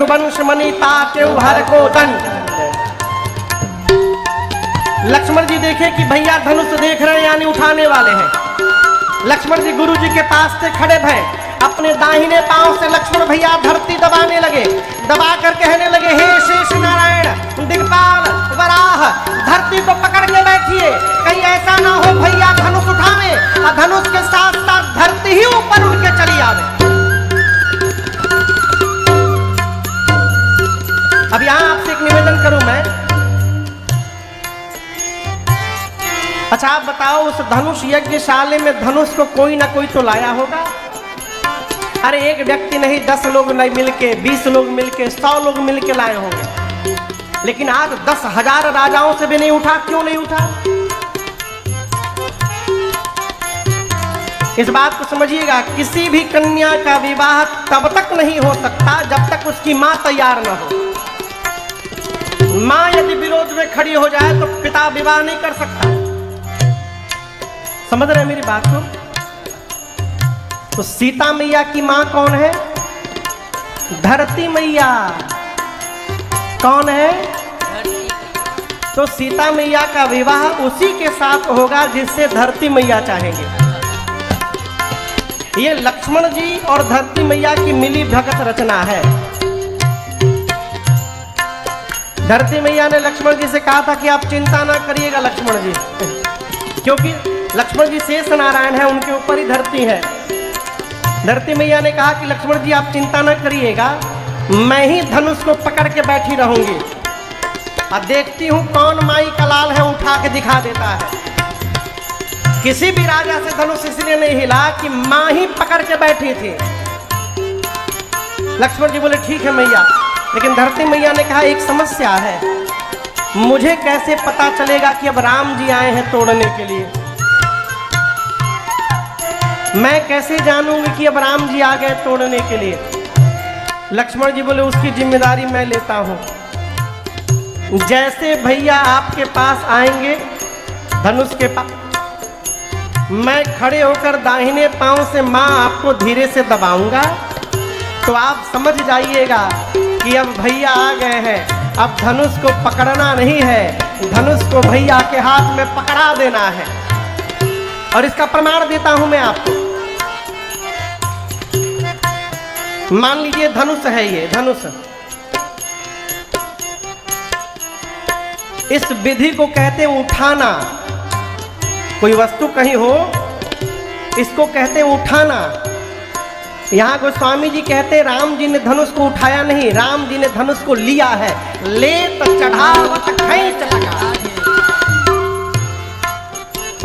वंश मनीता के हर को दंड। लक्ष्मण जी देखे कि भैया धनुष देख रहे हैं यानी उठाने वाले हैं। लक्ष्मण जी गुरु जी के पास से खड़े भय अपने दाहिने पांव से लक्ष्मण भैया धरती दबाने लगे, दबा कर कहने लगे, हे शेष नारायण दिक्पाल वराह, धरती को पकड़ के बैठिए, कहीं ऐसा ना हो भैया धनुष उठावे और धनुष के साथ साथ धरती ही ऊपर उड़ के चली आवे। अब यहां आपसे एक निवेदन करूं मैं, अच्छा आप बताओ उस धनुष यज्ञशाला में धनुष को कोई ना कोई तो लाया होगा। अरे एक व्यक्ति नहीं, 10 लोग नहीं मिलके, 20 लोग मिलके, 100 लोग मिलके लाए होंगे, लेकिन आज 10,000 राजाओं से भी नहीं उठा। क्यों नहीं उठा? इस बात को समझिएगा, किसी भी कन्या का विवाह तब तक नहीं हो सकता जब तक उसकी मां तैयार न हो। मां यदि विरोध में खड़ी हो जाए तो पिता विवाह नहीं कर सकता। समझ रहे मेरी बात को? तो सीता मैया की मां कौन है? धरती मैया। कौन है? तो सीता मैया का विवाह उसी के साथ होगा जिससे धरती मैया चाहेंगे। ये लक्ष्मण जी और धरती मैया की मिली भगत रचना है। धरती मैया ने लक्ष्मण जी से कहा था कि आप चिंता ना करिएगा लक्ष्मण जी, क्योंकि लक्ष्मण जी शेष नारायण है, उनके ऊपर ही धरती है। धरती मैया ने कहा कि लक्ष्मण जी आप चिंता न करिएगा, मैं ही धनुष को पकड़ के बैठी रहूंगी और देखती हूं कौन माई का लाल है उठा के दिखा देता है। किसी भी राजा से धनुष इसलिए नहीं हिला कि मां ही पकड़ के बैठी थी। लक्ष्मण जी बोले ठीक है मैया, लेकिन धरती मैया ने कहा एक समस्या है, मुझे कैसे पता चलेगा कि अब राम जी आए हैं तोड़ने के लिए? मैं कैसे जानूंगी कि अब राम जी आ गए तोड़ने के लिए? लक्ष्मण जी बोले उसकी जिम्मेदारी मैं लेता हूं। जैसे भैया आपके पास आएंगे धनुष के पास, मैं खड़े होकर दाहिने पांव से मां आपको धीरे से दबाऊंगा, तो आप समझ जाइएगा कि अब भैया आ गए हैं। अब धनुष को पकड़ना नहीं है, धनुष को भैया के हाथ में पकड़ा देना है। और इसका प्रमाण देता हूं मैं आपको। मान लीजिए धनुष है, ये धनुष, इस विधि को कहते हैं उठाना। कोई वस्तु कहीं हो, इसको कहते हैं उठाना। यहां गोस्वामी जी कहते हैं राम जी ने धनुष को उठाया नहीं, राम जी ने धनुष को लिया है। ले तो चढ़ावत खींच लगा।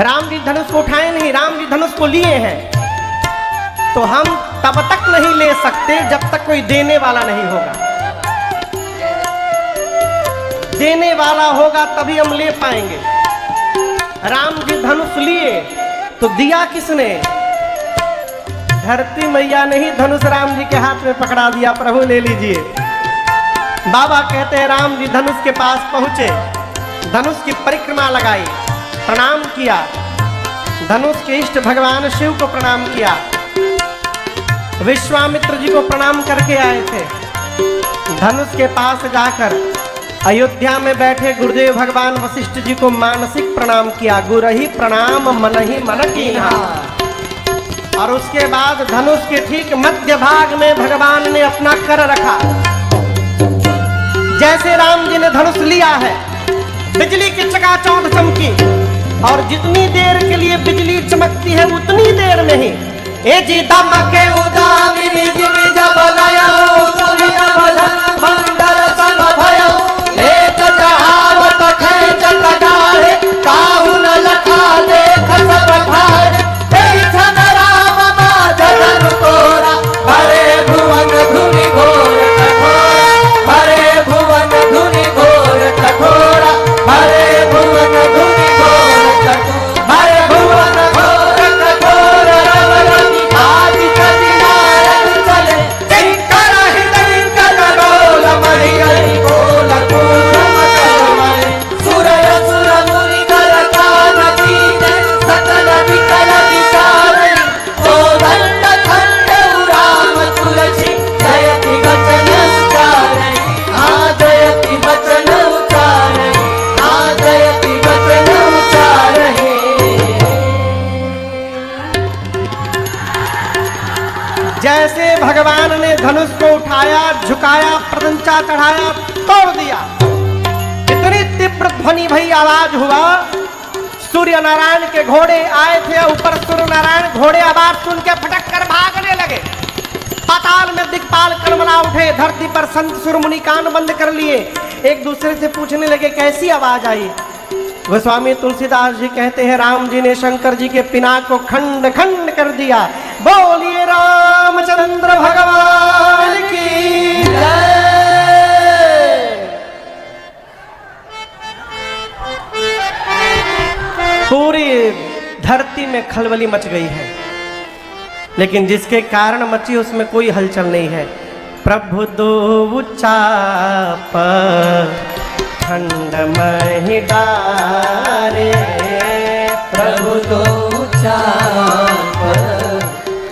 राम जी धनुष को उठाए नहीं, राम जी धनुष को लिए हैं। तो हम तब तक नहीं ले सकते जब तक कोई देने वाला नहीं होगा। देने वाला होगा तभी हम ले पाएंगे। राम जी धनुष लिए तो दिया किसने? धरती मैया ने ही धनुष राम जी के हाथ में पकड़ा दिया, प्रभु ले लीजिए। बाबा कहते हैं राम जी धनुष के पास पहुंचे, धनुष की परिक्रमा लगाई, प्रणाम किया, धनुष के इष्ट भगवान शिव को प्रणाम किया, विश्वामित्र जी को प्रणाम करके आए थे। धनुष के पास जाकर अयोध्या में बैठे गुरुदेव भगवान वशिष्ठ जी को मानसिक प्रणाम किया, गुरहि प्रणाम मनहि मन कीन्हा। और उसके बाद धनुष के ठीक मध्य भाग में भगवान ने अपना कर रखा। जैसे राम जी ने धनुष लिया है, बिजली की चकाचौंध चमकी, और जितनी देर के लिए बिजली चमकती है उतनी देर में ही ए जी दमके उदामी निज निज बलयो सुनिज बलन मंडल सन भयो एक जहावत खेच लगाए काहु न लखा देख सब भार छन राम बाजन तोरा भरे भुवन धुनि घोर कठोरा भरे भुवन धुनि घोर कठोरा भरे भुवन धुनि घोर कठोरा भरे भुवन घोर कठोर रवि आज कदिनारन चले कर हृदय झुकाया, प्रदंचा चढ़ाया, तोड़ दिया। इतनी तीव्र ध्वनि भई आवाज हुआ, सूर्य नारायण के घोड़े आए थे, ऊपर सूर्य नारायण घोड़े आवाज सुन के फटक कर भागने लगे। पाताल में दिक्पाल कलमला उठे, धरती पर संत सुर मुनि कान बंद कर लिए, एक दूसरे से पूछने लगे कैसी आवाज आई। गोस्वामी तुलसीदास जी कहते हैं राम जी ने शंकर जी के पिनाक को खंड खंड कर दिया। बोलिए रामचंद्र भगवान की जय। पूरी धरती में खलबली मच गई है, लेकिन जिसके कारण मची उसमें कोई हलचल नहीं है। प्रभु दो चाप खंड महि डारे, प्रभु दो चाप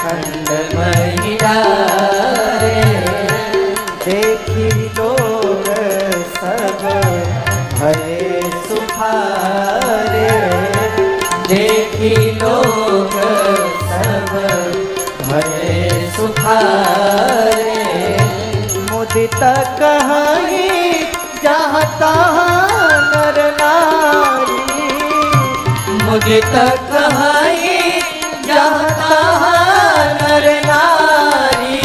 खंड महि डारे, देखी लोग सब भये सुखारे, देखी लोग सब भये सुखारे। मुदित कहीं जहाँ तहाँ नर नारी, मुदित कहीं जहाँ तहाँ नर नारी,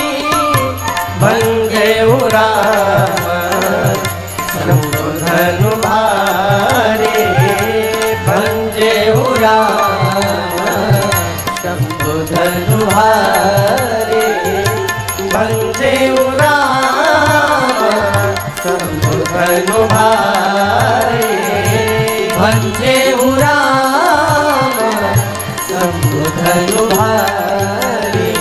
भंगे राम शंभु धनु भारे, भंजे राम शंभु धनु भारे, भंजे राम शंभु धनु भारे, भंजे राम शंभु धनु भारे।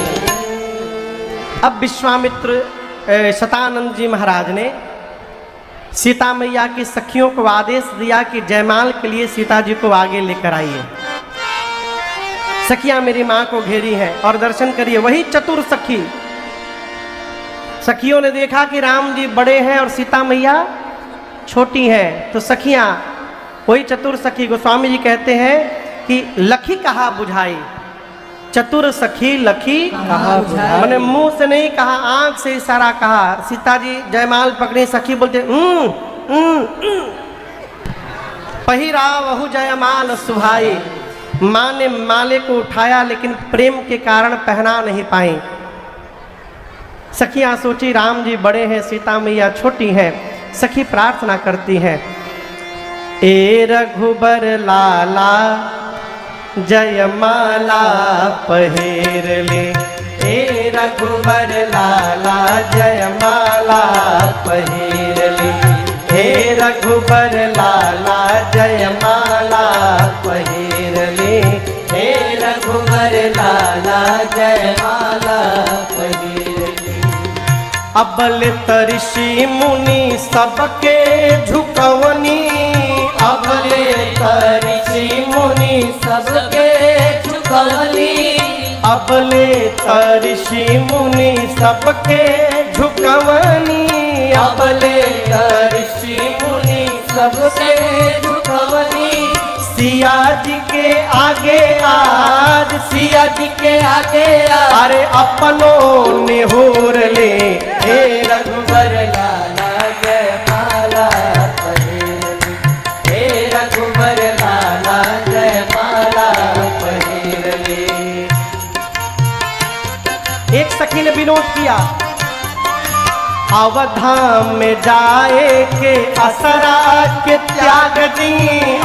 अब विश्वामित्र शतानंद जी महाराज ने सीता मैया की सखियों को आदेश दिया कि जयमाल के लिए सीता जी को आगे लेकर आइए। सखियां मेरी मां को घेरी हैं और दर्शन करिए। वही चतुर सखी, सखियों ने देखा कि राम जी बड़े हैं और सीता मैया छोटी हैं, तो सखियां वही चतुर सखी, गोस्वामी जी कहते हैं कि लखी कहा बुझाई, चतुर सखी लखी कहा बुझाई। मैंने मुंह से नहीं कहा, आंख से इशारा कहा। सीता जी जयमाल पकड़ी, सखी बोलते पहिरा वहु जयमाल सुभाई। माँ ने माले को उठाया लेकिन प्रेम के कारण पहना नहीं पाई। सखियां सोची राम जी बड़े हैं, सीता मैया छोटी हैं। सखी प्रार्थना करती हैं, ए रघुबर लाला जयमाला पहिर ले, ए रघुबर लाला जयमाला पहिर ले, हे रघुबर लाला जयमाला पहिर ले, हे रघुबर लाला जयमाला पहिर ले। अबल तऋषि मुनि सबके झुकवनी, अबले तऋषि मुनि सबके झुकवनी, अबले तऋषि मुनि सबके झुकवनी, अबले तऋषि मुनि सबके झुकवनी। सिया जी के आगे आज, सिया जी के आगे अरे अपनों निहोर ले, हे रघुबर लाला जयमाला पहिर ले, हे रघुबर लाला जयमाला पहिर ले। एक सखी ने विनोद किया, अवधाम में जाए के असरा के त्याग दी,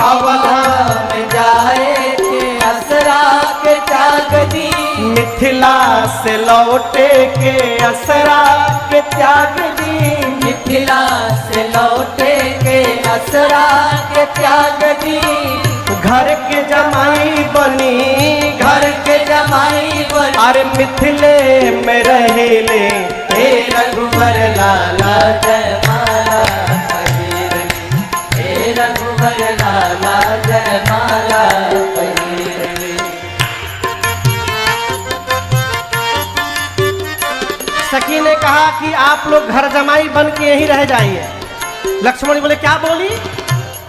अवधाम में जाए के असरा के त्याग दी, मिथिला से लौटे के असरा के त्याग दी, मिथिला से लौटे के असरा के त्याग दी। घर के जमाई बनी, घर के जमाई बनी, अरे मिथिले में रहे ले, हे रघुबर लाला जयमाला पहिर ले, हे रघुबर लाला जयमाला पहिर ले। सखी ने कहा कि आप लोग घर जमाई बन के यहीं रह जाइए। लक्ष्मण बोले क्या बोली,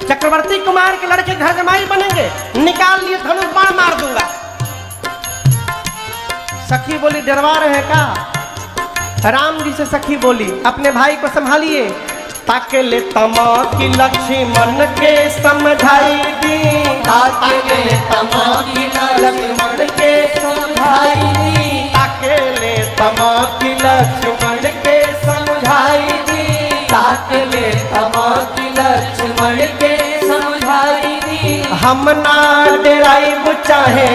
चक्रवर्ती कुमार के लड़के घर जमाई बनेंगे, निकाल लिए धनुष बाण मार दूंगा। सखी बोली डरवा रहे का, राम जी से सखी बोली अपने भाई को संभालिए, ताके ले तमा की लक्ष्मण के समझाई दी, ताके ले तमा की लक्ष्मण के समझाई दी, ताके ले तमा की लक्ष्मण के समझाई दी, ताके ले तमा की लक्ष्मण के समझाई दी। हम ना डराई चाहे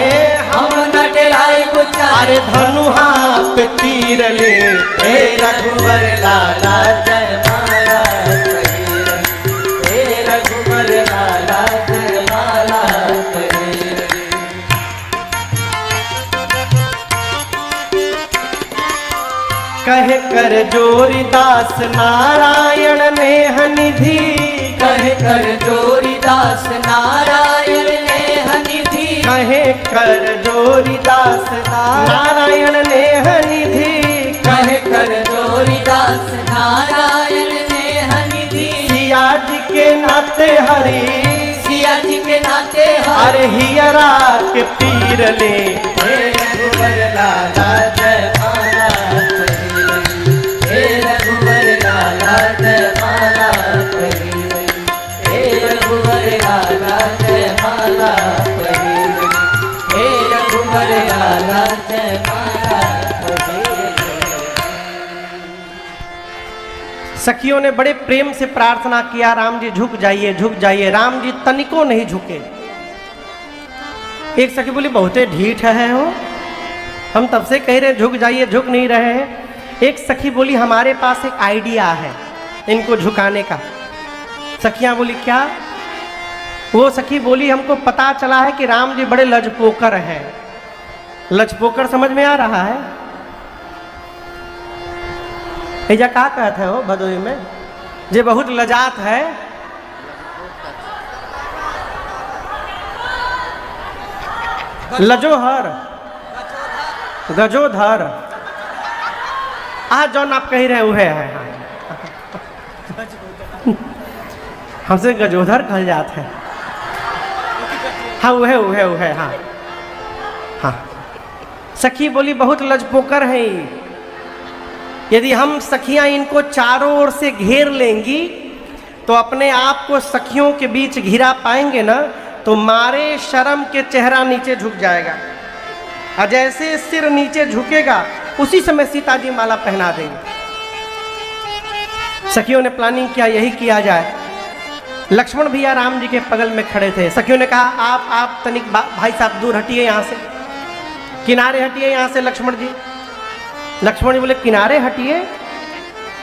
हम न डराई चाहे, अरे धनुहा पे तीर ले हे रघुवर लाला जय माला हे रघुवर लाला जय माला कहे कर जोरी दास नारायण ने हनिधि, कहे कर जोरी दास नारायण ने हनिधि, कहे कर जोरी दास नारायण ने हनिधि, कहे कर जोरी दास नारायण ने हनिधि। सिया जी के नाते हरि, सिया जी के नाते अरे हियरा के पीर ले हे रघुवर लाला जय माला हे रघुवर लाला जय माला हे रघुवर लाला जय माला हे रघुवर लाला जय माला। सखियों ने बड़े प्रेम से प्रार्थना किया, राम जी झुक जाइए झुक जाइए। राम जी तनिको नहीं झुके। एक सखी बोली बहुते ढीठ है हो, हम तब से कह रहे झुक जाइए झुक नहीं रहे हैं। एक सखी बोली हमारे पास एक आइडिया है इनको झुकाने का। सखियां बोली क्या? वो सखी बोली हमको पता चला है कि राम जी बड़े लजपोकर हैं। लजपोकर समझ में आ रहा है? ऐजा का कहते हो भदोही में जे बहुत लजात है? लजोहर, गजोधर, आज जौन आप कह रहे हुए हैं हमसे गजोधर कह जाते हैं। हाँ वह हाँ हाँ। सखी बोली बहुत लजपोकर है ये। यदि हम सखियां इनको चारों ओर से घेर लेंगी तो अपने आप को सखियों के बीच घिरा पाएंगे ना, तो मारे शर्म के चेहरा नीचे झुक जाएगा और जैसे सिर नीचे झुकेगा उसी समय सीता जी माला पहना देंगे। सखियों ने प्लानिंग किया यही किया जाए। लक्ष्मण भैया राम जी के बगल में खड़े थे। सखियों ने कहा आप तनिक भाई साहब दूर हटिए, यहाँ से किनारे हटिए यहाँ से लक्ष्मण जी। लक्ष्मण जी बोले किनारे हटिए?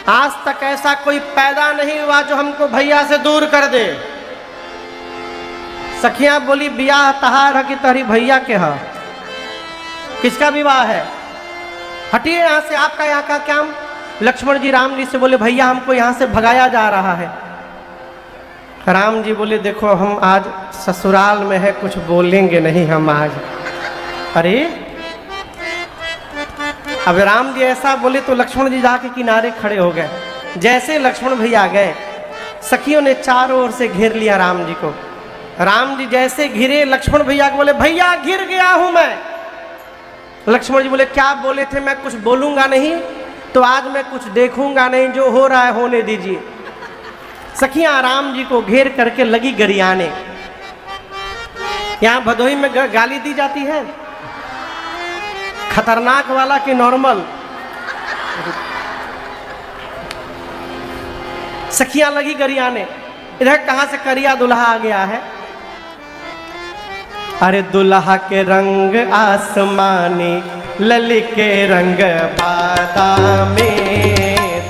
आज तक ऐसा कोई पैदा नहीं हुआ जो हमको भैया से दूर कर दे। सखियां बोली बियाह तहार है कि तहरी भैया के है? किसका विवाह है? हटिए यहाँ से, आपका यहाँ का क्या? लक्ष्मण जी राम जी से बोले भैया हमको यहाँ से भगाया जा रहा है। राम जी बोले देखो हम आज ससुराल में है, कुछ बोलेंगे नहीं हम आज। अरे अब राम जी ऐसा बोले तो लक्ष्मण जी जाके किनारे खड़े हो गए। जैसे लक्ष्मण भैया गए सखियों ने चारों ओर से घेर लिया राम जी को। राम जी जैसे घिरे लक्ष्मण भैया को बोले भैया गिर गया हूं मैं। लक्ष्मण जी बोले क्या बोले थे? मैं कुछ बोलूंगा नहीं तो आज मैं कुछ देखूंगा नहीं, जो हो रहा है होने दीजिए। सखियां राम जी को घेर करके लगी गरियाने। यहां भदोही में गाली दी जाती है खतरनाक वाला कि नॉर्मल? सखियां लगी गरियाने। इधर कहां से करिया दुल्हा आ गया है। अरे दुल्हा के रंग आसमानी लली के रंग बादामी,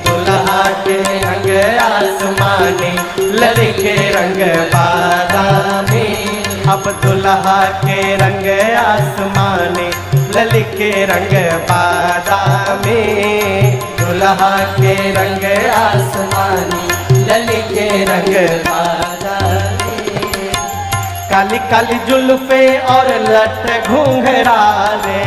दुल्हा के रंग आसमानी लली के रंग बादामी। अब दुल्हा के रंग आसमानी लली के रंग बादामी, दुल्हा के रंग आसमानी लली के रंग बादामी। काली काली जुल्फे और लट घूंघराले,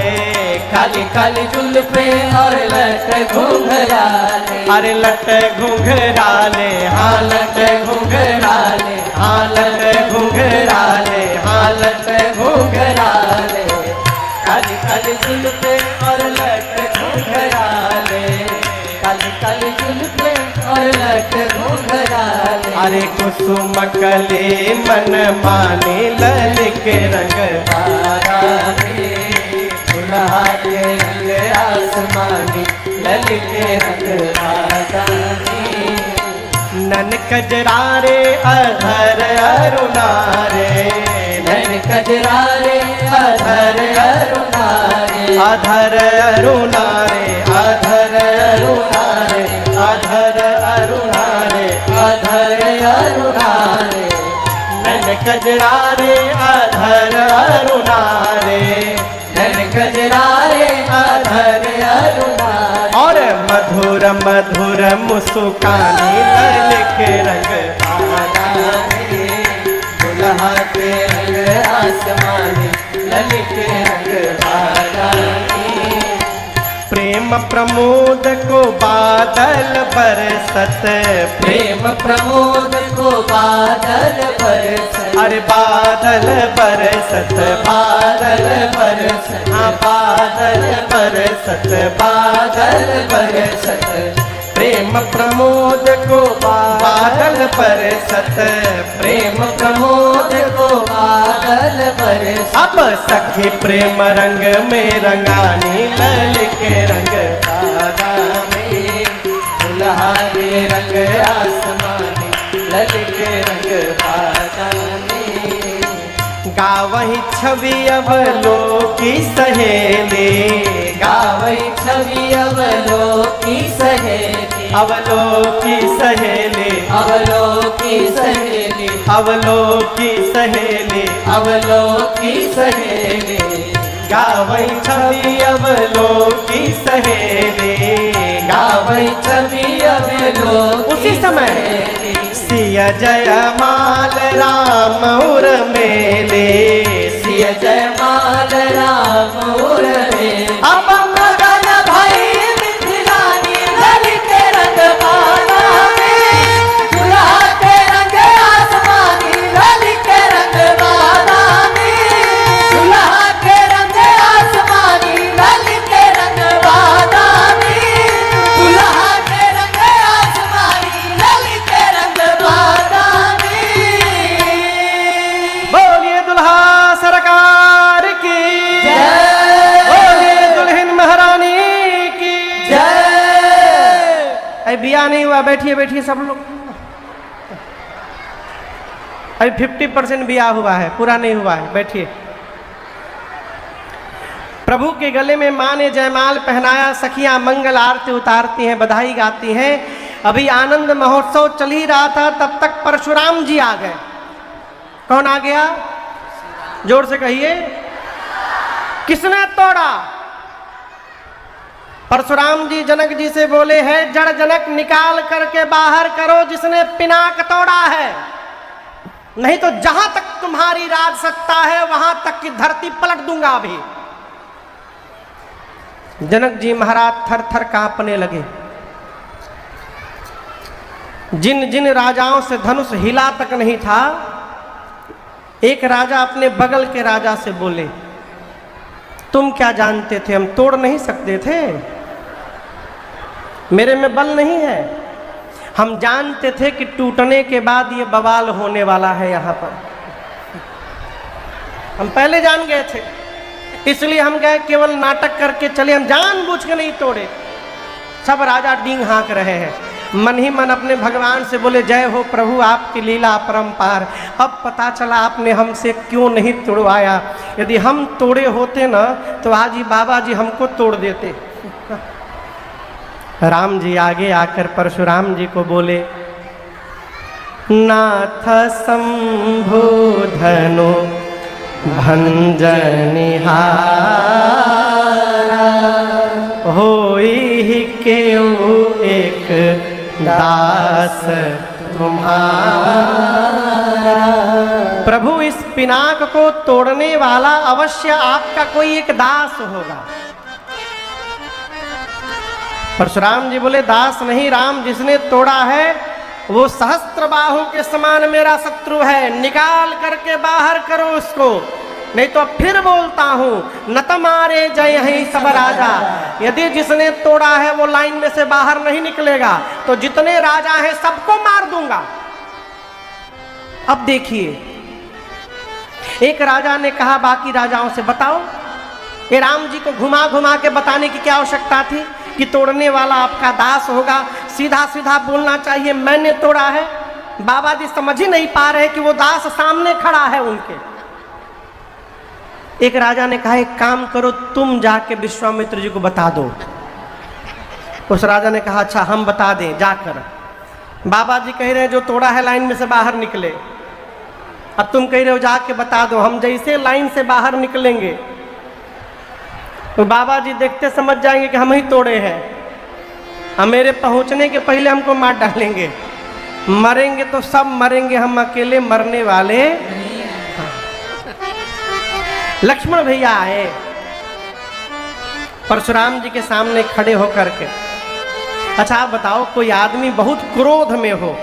काली काली जुल्फे और लट घूंघराले, अरे लट घूंघराले, हाँ लट घूंघराले, हाँ लट घूंघराले, हाँ लट घूंघराले। काली काली जुल्फे और लट घूंघराले, और लट घुंघराले। अरे कुसुम कले मन माने ललित रंग धारा में दुल्हा के रंग आसमानी ललित रंग धारा में। नन कजरारे अधर अरुणारे, नैन कजरारे अधर अरुणारे। अधर अरुणारे, अधर अरुणारे, अधर अरुणारे, अधर अरुणारे। नन कजरारे अधर अरुणारे, नैन कजरारे अधर अरुणारे। और मधुर मधुर मुस्कानी ललित रंग धारा में दुल्हा के रंग आसमानी ललित रंग धारा में। प्रेम प्रमोद को बादल बरसत, प्रेम प्रमोद को बादल बरसत। अरे बादल बरसत, बादल बरसत। हाँ बादल बरसत, बादल बरसत। प्रेम प्रमोद को बादल बरसत, प्रेम प्रमोद को बादल बरसत। अब सखी प्रेम रंग में रंगानी ललित रंग धारा में दुल्हा के रंग आसमानी ललित रंग धारा में। गावही छवि अवलोकी सहेली, गावई छवि अवलोकी सहेली। अवलोकी सहेली, अवलोकी सहेली। अवलोकी सहेली, अवलोकी सहेली। गावही छवि अवलोकी सहेली, गावई छवि अवलोकी। उसी समय सिया जयमाल राम उर मेले, सिय जयमाल राम उरले। अब मगन भई मिथिलानी ललित रंग माला में दुल्हा के रंग आसमानी ललित रंग माला में। दुल्हा के रंग आसमानी ललित रंग माला में। दुल्हा के रंग आसमानी ललित रंग माला में। बोलिए दुल्हा सरकार की जय। बोलिए दुल्हन महारानी की जय। अरे बिया नहीं हुआ, बैठिए बैठिए सब लोग। अभी 50% बिया हुआ है, पूरा नहीं हुआ है, बैठिए। प्रभु के गले में माँ ने जयमाल पहनाया, सखियां मंगल आरती उतारती हैं, बधाई गाती हैं। अभी आनंद महोत्सव चल ही रहा था, तब तक परशुराम जी आ गए। कौन आ गया? जोर से कहिए। किसने तोड़ा? परशुराम जी जनक जी से बोले हैं, जड़ जनक निकाल करके बाहर करो जिसने पिनाक तोड़ा है, नहीं तो जहां तक तुम्हारी राज सत्ता है वहां तक की धरती पलट दूंगा। अभी जनक जी महाराज थर थर कांपने लगे। जिन जिन राजाओं से धनुष हिला तक नहीं था, एक राजा अपने बगल के राजा से बोले, तुम क्या जानते थे, हम तोड़ नहीं सकते थे? मेरे में बल नहीं है। हम जानते थे कि टूटने के बाद ये बवाल होने वाला है यहाँ पर, हम पहले जान गए थे, इसलिए हम गए केवल नाटक करके चले, हम जानबूझ के नहीं तोड़े। सब राजा डींग हाँक रहे हैं, मन ही मन अपने भगवान से बोले, जय हो प्रभु आपकी लीला अपरंपार। अब पता चला आपने हमसे क्यों नहीं तोड़वाया, यदि हम तोड़े होते ना तो आज ही बाबा जी हमको तोड़ देते। राम जी आगे आकर परशुराम जी को बोले, नाथ शंभु धनु भंजनिहारा, होई केऊ एक दास तुम्हारा। प्रभु इस पिनाक को तोड़ने वाला अवश्य आपका कोई एक दास होगा। परशुराम जी बोले, दास नहीं राम, जिसने तोड़ा है वो सहस्त्र बाहु के समान मेरा शत्रु है, निकाल करके बाहर करो उसको। नहीं तो फिर बोलता हूं, न तुम्हारे जय हैं सब राजा। यदि जिसने तोड़ा है वो लाइन में से बाहर नहीं निकलेगा तो जितने राजा हैं सबको मार दूंगा। अब देखिए, एक राजा ने कहा बाकी राजाओं से, बताओ ये राम जी को घुमा घुमा के बताने की क्या आवश्यकता थी कि तोड़ने वाला आपका दास होगा, सीधा सीधा बोलना चाहिए मैंने तोड़ा है। बाबा जी समझ ही नहीं पा रहे कि वो दास सामने खड़ा है उनके। एक राजा ने कहा एक काम करो, तुम जाके विश्वामित्र जी को बता दो। उस राजा ने कहा अच्छा हम बता दें जाकर। बाबा जी कह रहे हैं जो तोड़ा है लाइन में से बाहर निकले। अब तुम कह रहे हो जाके बता दो। हम जैसे लाइन से बाहर निकलेंगे तो बाबा जी देखते समझ जाएंगे कि हम ही तोड़े हैं। हम मेरे पहुंचने के पहले हमको मार डालेंगे। मरेंगे तो सब मरेंगे, हम अकेले मरने वाले। लक्ष्मण भैया आए परशुराम जी के सामने खड़े होकर के। अच्छा आप बताओ, कोई आदमी बहुत क्रोध में हो,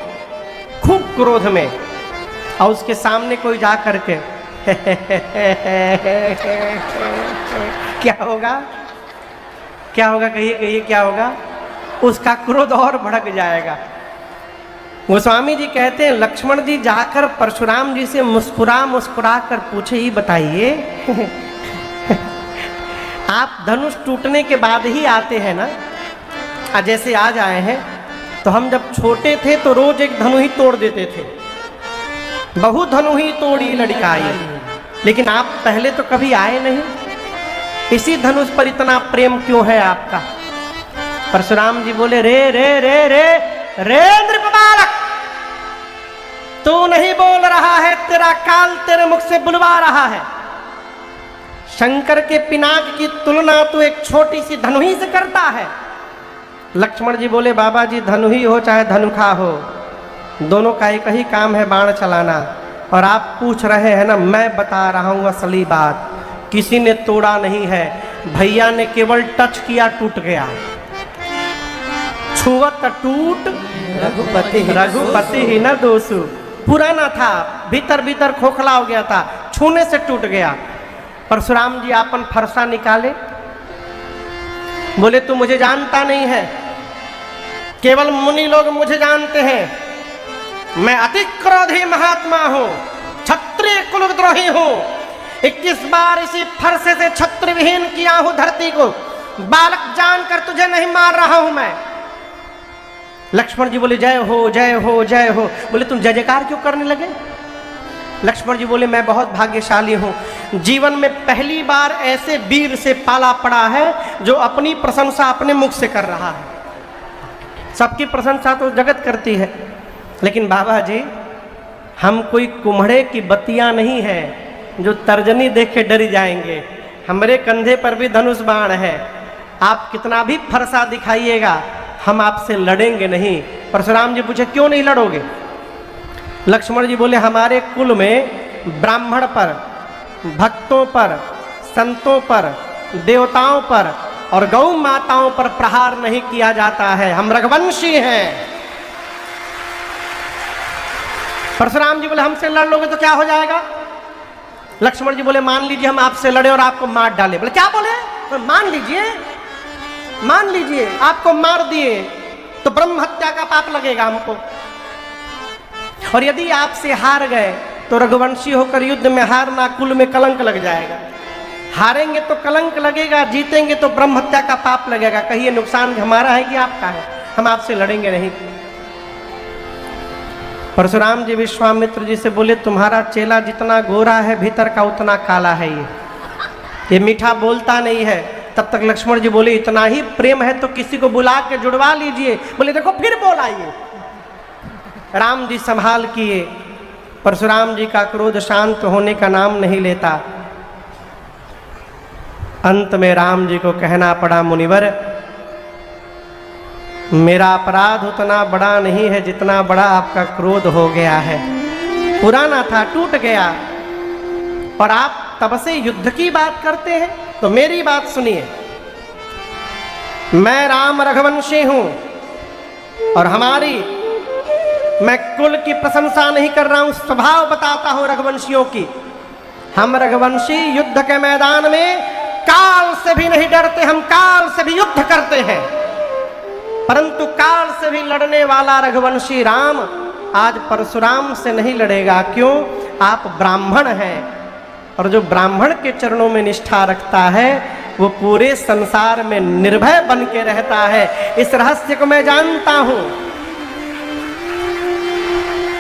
खूब क्रोध में, और उसके सामने कोई जा करके क्या होगा? क्या होगा? कहिए कहिए क्या होगा? उसका क्रोध और भड़क जाएगा। गोस्वामी जी कहते हैं लक्ष्मण जी जाकर परशुराम जी से मुस्कुरा मुस्कुरा कर पूछे, ही बताइए आप धनुष टूटने के बाद ही आते हैं ना? जैसे आज आए हैं, तो हम जब छोटे थे तो रोज एक धनु ही तोड़ देते थे। बहु धनु ही तोड़ी लड़काई, लेकिन आप पहले तो कभी आए नहीं। इसी धनुष पर इतना प्रेम क्यों है आपका? परशुराम जी बोले रे रे रे रे रे नृप बालक, तू नहीं बोल रहा है, तेरा काल तेरे मुख से बुलवा रहा है। शंकर के पिनाक की तुलना तू एक छोटी सी धनुही से करता है। लक्ष्मण जी बोले बाबा जी धनुही हो चाहे धनुखा हो, दोनों का एक ही काम है, बाण चलाना। और आप पूछ रहे हैं ना, मैं बता रहा हूं असली बात, किसी ने तोड़ा नहीं है, भैया ने केवल टच किया टूट गया। छुअत टूट रघुपति ही न दोषु। पुराना था, भीतर भीतर खोखला हो गया था, छूने से टूट गया। परशुराम जी आपन फरसा निकाले, बोले तू मुझे जानता नहीं है, केवल मुनि लोग मुझे जानते हैं। मैं अति क्रोधी महात्मा हूं, क्षत्रिय कुलद्रोही हूं। 21 बार इसी फरसे से छत्र विहीन किया हूं धरती को। बालक जानकर तुझे नहीं मार रहा हूं मैं। लक्ष्मण जी बोले जय हो जय हो जय हो। बोले तुम जय जयकार क्यों करने लगे? लक्ष्मण जी बोले मैं बहुत भाग्यशाली हूं, जीवन में पहली बार ऐसे वीर से पाला पड़ा है जो अपनी प्रशंसा अपने मुख से कर रहा है। सबकी प्रशंसा तो जगत करती है, लेकिन बाबा जी हम कोई कुम्हड़े की बत्तियां नहीं है जो तर्जनी देख के डरी जाएंगे। हमारे कंधे पर भी धनुष बाण है, आप कितना भी फरसा दिखाइएगा हम आपसे लड़ेंगे नहीं। परशुराम जी पूछे क्यों नहीं लड़ोगे? लक्ष्मण जी बोले हमारे कुल में ब्राह्मण पर, भक्तों पर, संतों पर, देवताओं पर और गौ माताओं पर प्रहार नहीं किया जाता है, हम रघुवंशी हैं। परशुराम जी बोले हमसे लड़ लोगे तो क्या हो जाएगा? लक्ष्मण जी बोले मान लीजिए हम आपसे लड़े और आपको मार डाले। बोले क्या बोले? तो मान लीजिए आपको मार दिए तो ब्रह्म हत्या का पाप लगेगा हमको, और यदि आपसे हार गए तो रघुवंशी होकर युद्ध में हारना कुल में कलंक लग जाएगा। हारेंगे तो कलंक लगेगा, जीतेंगे तो ब्रह्म हत्या का पाप लगेगा। कहिए नुकसान हमारा है कि आपका है? हम आपसे लड़ेंगे नहीं। परशुराम जी विश्वामित्र जी से बोले तुम्हारा चेला जितना गोरा है भीतर का उतना काला है, ये मीठा बोलता नहीं है। तब तक लक्ष्मण जी बोले इतना ही प्रेम है तो किसी को बुला के जुड़वा लीजिए। बोले देखो फिर बोलाइए। राम जी संभाल किए। परशुराम जी का क्रोध शांत होने का नाम नहीं लेता। अंत में राम जी को कहना पड़ा मुनिवर मेरा अपराध उतना बड़ा नहीं है जितना बड़ा आपका क्रोध हो गया है। पुराना था, टूट गया, और आप तब से युद्ध की बात करते हैं। तो मेरी बात सुनिए, मैं राम रघुवंशी हूं और मैं कुल की प्रशंसा नहीं कर रहा हूं, स्वभाव बताता हूं रघुवंशियों की। हम रघुवंशी युद्ध के मैदान में काल से भी नहीं डरते, हम काल से भी युद्ध करते हैं। परंतु काल से भी लड़ने वाला रघुवंशी राम आज परशुराम से नहीं लड़ेगा। क्यों? आप ब्राह्मण हैं, और जो ब्राह्मण के चरणों में निष्ठा रखता है वो पूरे संसार में निर्भय बन के रहता है। इस रहस्य को मैं जानता हूं।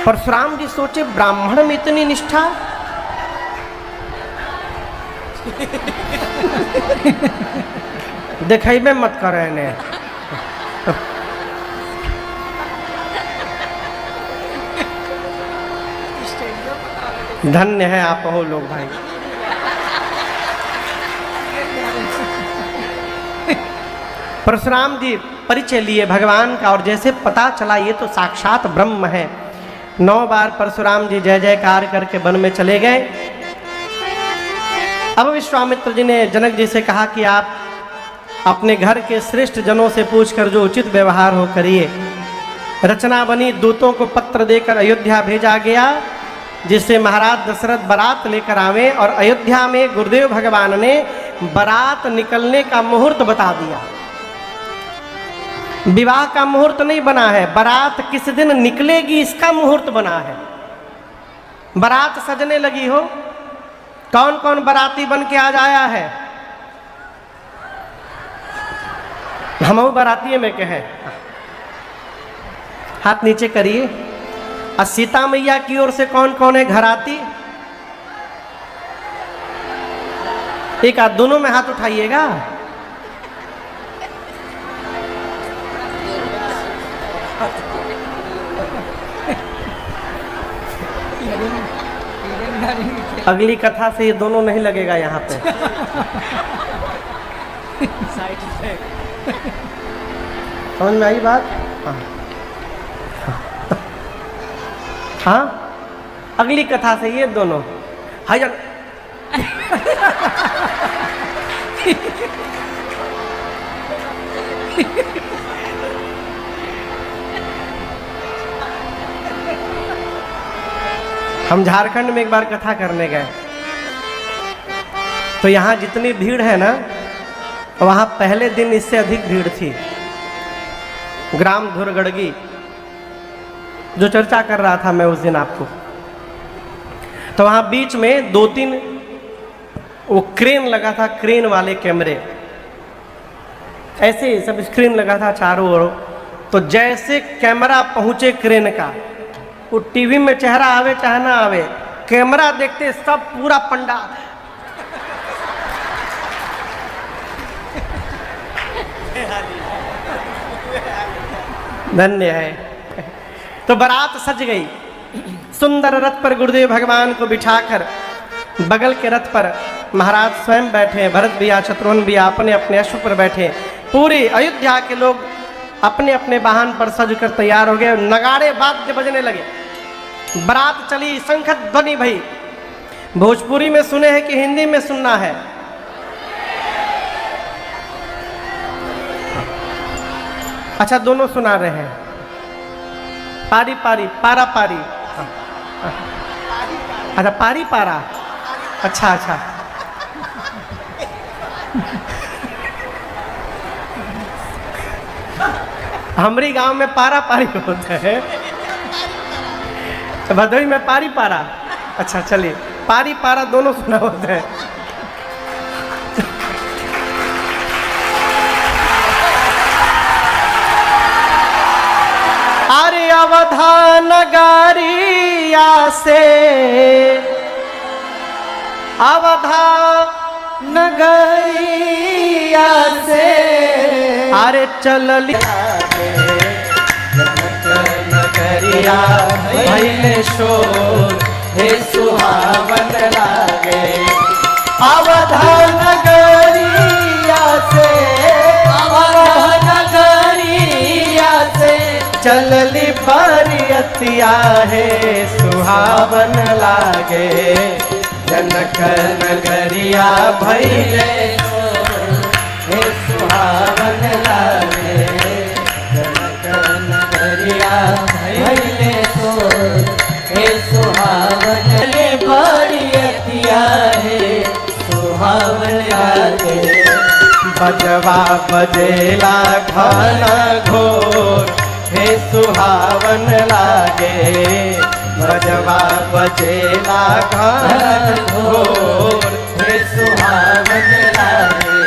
परशुराम जी सोचे, ब्राह्मण में इतनी निष्ठा। दिखाइबे मत करे ने। धन्य है आप हो लोग भाई। परशुराम जी परिचय लिए भगवान का, और जैसे पता चला ये तो साक्षात ब्रह्म है। 9 बार परशुराम जी जय जयकार करके वन में चले गए। अब विश्वामित्र जी ने जनक जी से कहा कि आप अपने घर के श्रेष्ठ जनों से पूछकर जो उचित व्यवहार हो करिए। रचना बनी, दूतों को पत्र देकर अयोध्या भेजा गया, जिससे महाराज दशरथ बारात लेकर आवे, और अयोध्या में गुरुदेव भगवान ने बारात निकलने का मुहूर्त बता दिया। विवाह का मुहूर्त नहीं बना है, बारात किस दिन निकलेगी इसका मुहूर्त बना है। बारात सजने लगी हो। कौन कौन बाराती बन के आज आया है? हम बाराती में कहे, हाथ नीचे करिए। और सीता मैया की ओर से कौन कौन है घराती? एक आध, दोनों में हाथ उठाइएगा। अगली कथा से ये दोनों नहीं लगेगा यहाँ पे। समझ में आई बात? हाँ, अगली कथा से ये दोनों हाय। हम झारखंड में एक बार कथा करने गए, तो यहाँ जितनी भीड़ है ना, वहाँ पहले दिन इससे अधिक भीड़ थी। ग्राम धुरगड़गी जो चर्चा कर रहा था मैं उस दिन आपको, तो वहाँ बीच में 2-3 वो क्रेन लगा था, क्रेन वाले कैमरे, ऐसे सब स्क्रीन लगा था चारों ओर। तो जैसे कैमरा पहुँचे क्रेन का, वो टीवी में चेहरा आवे चाहे ना आवे, कैमरा देखते सब पूरा पंडा। धन्य है। तो बारात सज गई। सुंदर रथ पर गुरुदेव भगवान को बिठाकर बगल के रथ पर महाराज स्वयं बैठे, भरत भैया शत्रुघ्न भैया अपने अपने अश्व पर बैठे। पूरे अयोध्या के लोग अपने अपने वाहन पर सज कर तैयार हो गए। नगाड़े वाद्य बजने लगे, बारात चली, शंख ध्वनि भई। भोजपुरी में सुने हैं कि हिंदी में सुनना है? अच्छा, दोनों सुना रहे हैं, पारी पारी, पारा पारी। अच्छा, पारी पारा। अच्छा अच्छा। हमारी गांव में पारा पारी होता है, भदोही में पारी पारा। अच्छा चलिए, पारी पारा दोनों सुना होता है। अरे अवधा नगरिया से, अवधा नगरिया से, अरे चलली नगरिया भइले शोर, हे सुहावन लागे। अवधा नगरिया से, अवधा नगरिया से, चलली बरियतिया है सुहावन लागे। जनक नगरिया भइले शोर, हे सुहावन लागे। जनक नगरिया भइले शोर, हे सुहावन बरियतिया बजवा बजेला घन घोर हे सुहावन लागे, बजवा बजेला घन घोर हे सुहावन लागे,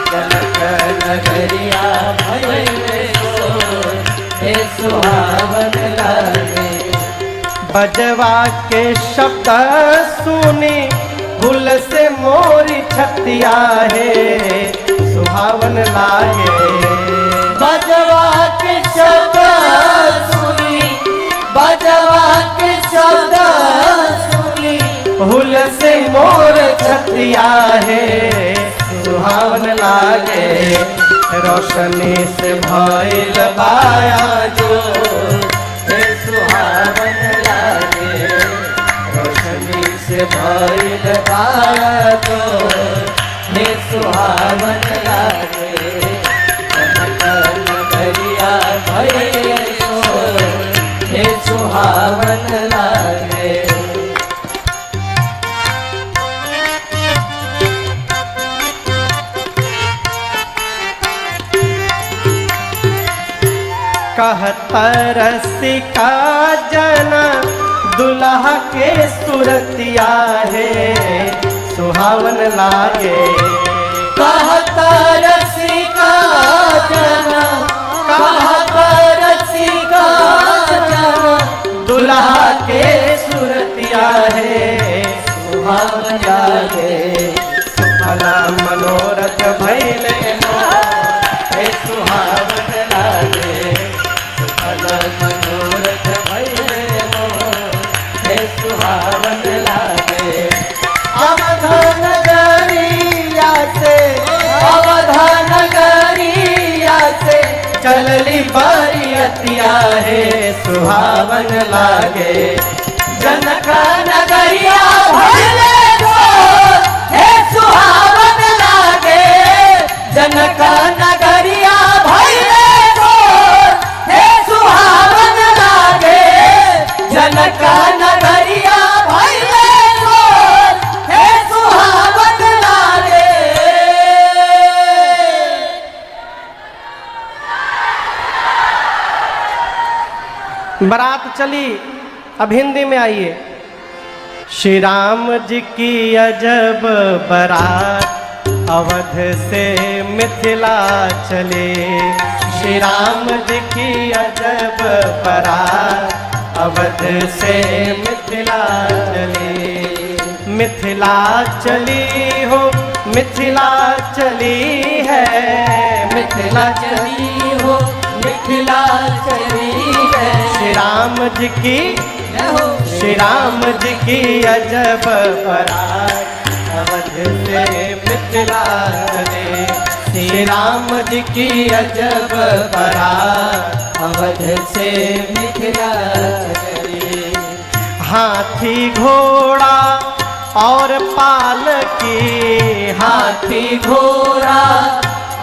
जनक नगरिया भइले शोर, हे सुहावन लागे। बजवा के शब्द सुनी फूल से मोरी छतिया है सुहावन लागे, बजवा के शब्द सुनी, बजवा के शब्द सुनी, फूल से मोर छतिया है सुहावन लागे, रोशनी से भइल बाया जो हे सुहावन लागे, रोशनी से भइल बाया जो हे सुहावन लागे, जनक नगरिया भइले शोर, हे सुहावन लागे। कहता रसिका जना दुल्हा के सुरतिया है सुहावन लागे, कहता रसिका जना, कहता रसिका जना, दुल्हा के सुरतिया है सुहावन लागे, भला मनोरथ भइले हे सुहावन लागे, भला मनोरथ भइले हे सुहावन लागे। अवध नगरिया से, अवध नगरिया से चलली बरियतिया है सुहावन लागे, जनक नगरिया भइले शोर, हे सुहावन लागे, जनक नगरिया भइले शोर, हे सुहावन लागे, जनक नगरिया भइले शोर, हे सुहावन लागे। बारात चली, अब हिंदी में आइए। श्री राम जी की अजब बारात अवध से मिथिला चले, श्री राम जी की अजब बारात अवध से मिथिला चले, मिथिला चली हो मिथिला चली है, मिथिला चली हो मिथिला चली है, श्री राम जी की, श्री राम जी की अजब बारात अवध से मिथिला चले, श्री राम जी की अजब बारात अवध से मिथिला चली। हाथी घोड़ा और पालकी, हाथी घोड़ा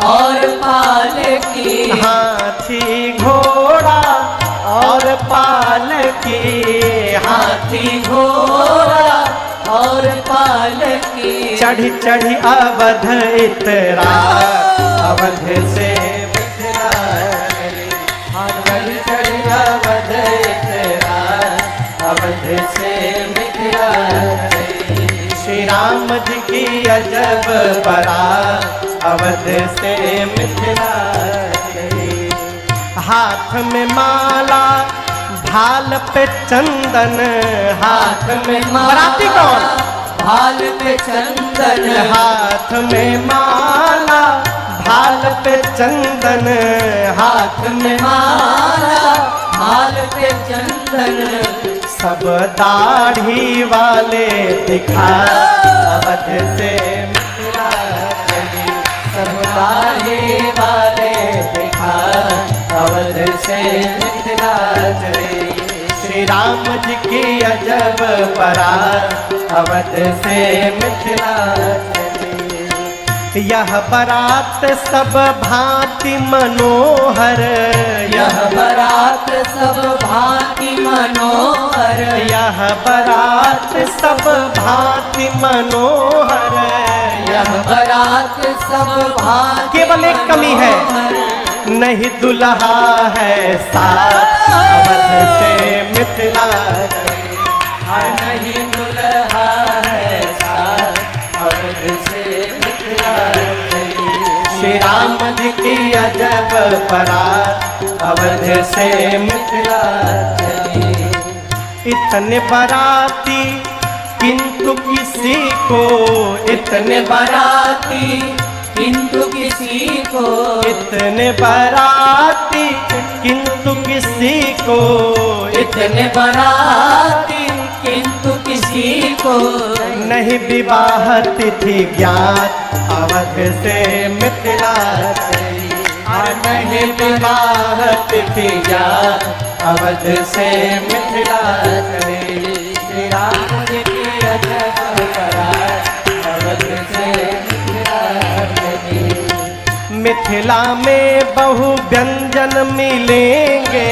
और पालकी, हाथी घोड़ा और पालकी, हाथी घोड़ा और पालकी, चढ़ी चढ़ी अवध इतरा अवध से मिथिला चली, चढ़ी चढ़ी अवध इतरा अवध से मिथिला चली, श्री राम जी की अजब बारात अवध से मिथिला चली, हाथ में माला भाल पे चंदन, हाथ में बाराती कौन? भाल पे चंदन, हाथ में माला भाल पे चंदन, हाथ में माला भाल पे चंदन, सब दाढ़ी वाले दिखा अवध से मिथिला चली, सब दाढ़ी वाले दिखा अवध से मिथिला चली, श्री राम जी की अजब बारात अवध से मिथिला चली, यह बारात सब भांति मनोहर, यह बारात सब भांति मनोहर, यह बारात सब भांति मनोहर, यह बारात सब भांति केवल एक कमी है, नहीं दुल्हा है साथ अवध से मिथिला चली। नहीं दुल्हा है साथ अवध से मिथिला चली। श्री राम जी की अजब बारात अवध से मिथिला चली। इतने बाराती किंतु किसी को, इतने बाराती किंतु किसी को, इतने बाराती किंतु किसी को, इतने बाराती किंतु किसी को, नहीं विवाह तिथि ज्ञात अवध से मिथिला चली। नहीं विवाह तिथि ज्ञात अवध से मिथिला चली। श्री राम जी की अजब बारात अवध से मिथिला चली। मिथिला में बहु व्यंजन मिलेंगे,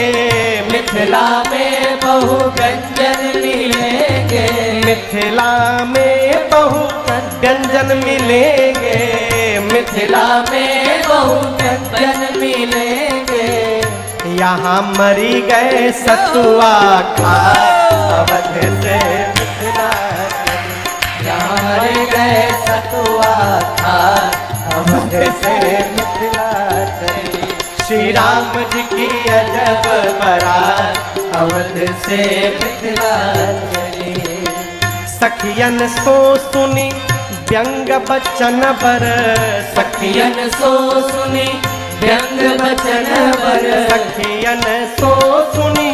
मिथिला में बहु व्यंजन मिलेंगे, मिथिला में बहु व्यंजन मिलेंगे, मिथिला में बहु व्यंजन मिलेंगे। यहाँ मरी गए सतुआ खा अवध से मिथिला चली। यहाँ मर गए सतुआ खा अवध से मिथिला चली। श्री राम जी की अजब बारात अवध से मिथिला चली। सखियन सो सुनी व्यंग बचन बर, सखियन सो सुनी व्यंग बचन बर, सखियन सो सुनी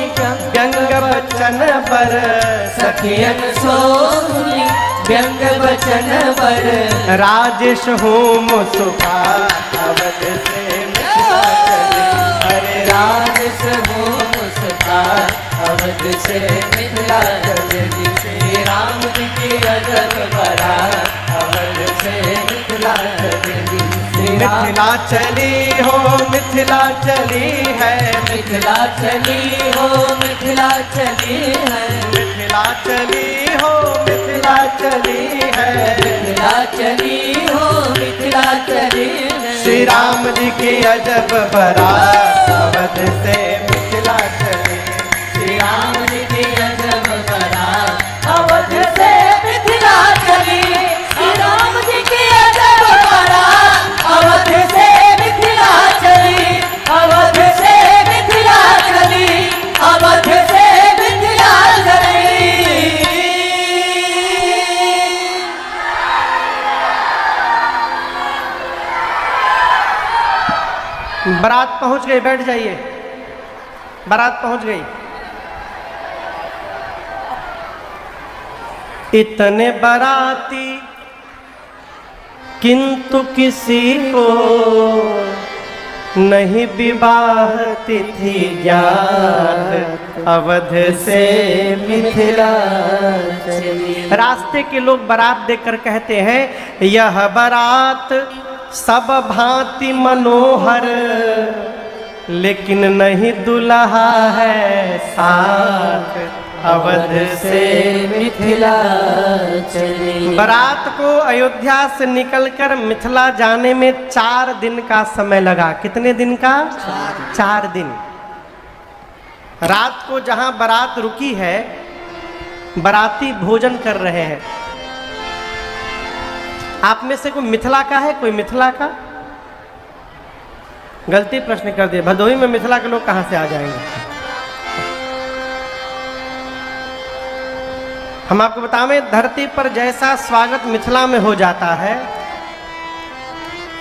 व्यंग बचन बर, सखियन सो सुनी व्यंग बचन बर। राजेश होम सुखा अवध से मिथिला चली। अरे राजस हो मुस्का अवध से मिथिला चली। श्री राम जी की अजब बारात अवध से मिथिला चली। श्री राम मिथिला चली हो मिथिला चली है, मिथिला चली हो मिथिला चली है, मिथिला चली हो मिथिला चली है, मिथिला चली हो मिथिला चली है। श्री राम जी की अजब बारात अवध से मिथिला चली। श्री राम जी की अजब बारात अवध से मिथिला चली। श्री राम जी की अजब बारात अवध से मिथिला चली। अवध से मिथिला चली। अवध से मिथिला चली। बारात पहुंच गई, बैठ जाइए। बारात पहुंच गई। इतने बाराती किंतु किसी को नहीं विवाह तिथि ज्ञात अवध से मिथिला चली। रास्ते के लोग बारात देखकर कहते हैं यह बारात सब भांति मनोहर, लेकिन नहीं दुल्हा है साथ अवध से मिथिला चली। बारात को अयोध्या से निकलकर मिथिला जाने में 4 दिन का समय लगा। कितने दिन का? 4 दिन। रात को जहां बारात रुकी है, बाराती भोजन कर रहे हैं। आप में से कोई मिथिला का है? कोई मिथिला का? गलती प्रश्न कर दिया। भदोही में मिथिला के लोग कहां से आ जाएंगे? हम आपको बतावें, धरती पर जैसा स्वागत मिथिला में हो जाता है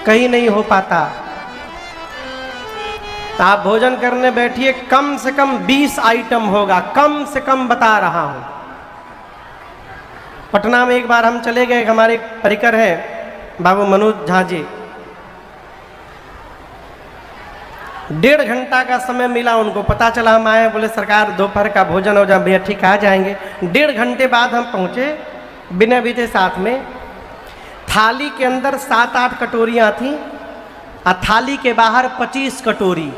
कहीं नहीं हो पाता। तो आप भोजन करने बैठिए, कम से कम 20 आइटम होगा, कम से कम बता रहा हूं। पटना में एक बार हम चले गए, हमारे परिकर हैं बाबू मनोज झा जी। 1.5 घंटा का समय मिला उनको। पता चला हम आए, बोले सरकार दोपहर का भोजन हो जाए। भैया ठीक आ जाएंगे। 1.5 घंटे बाद हम पहुँचे बिना बीते साथ में। थाली के अंदर 7-8 कटोरियाँ थीं और थाली के बाहर 25 कटोरी।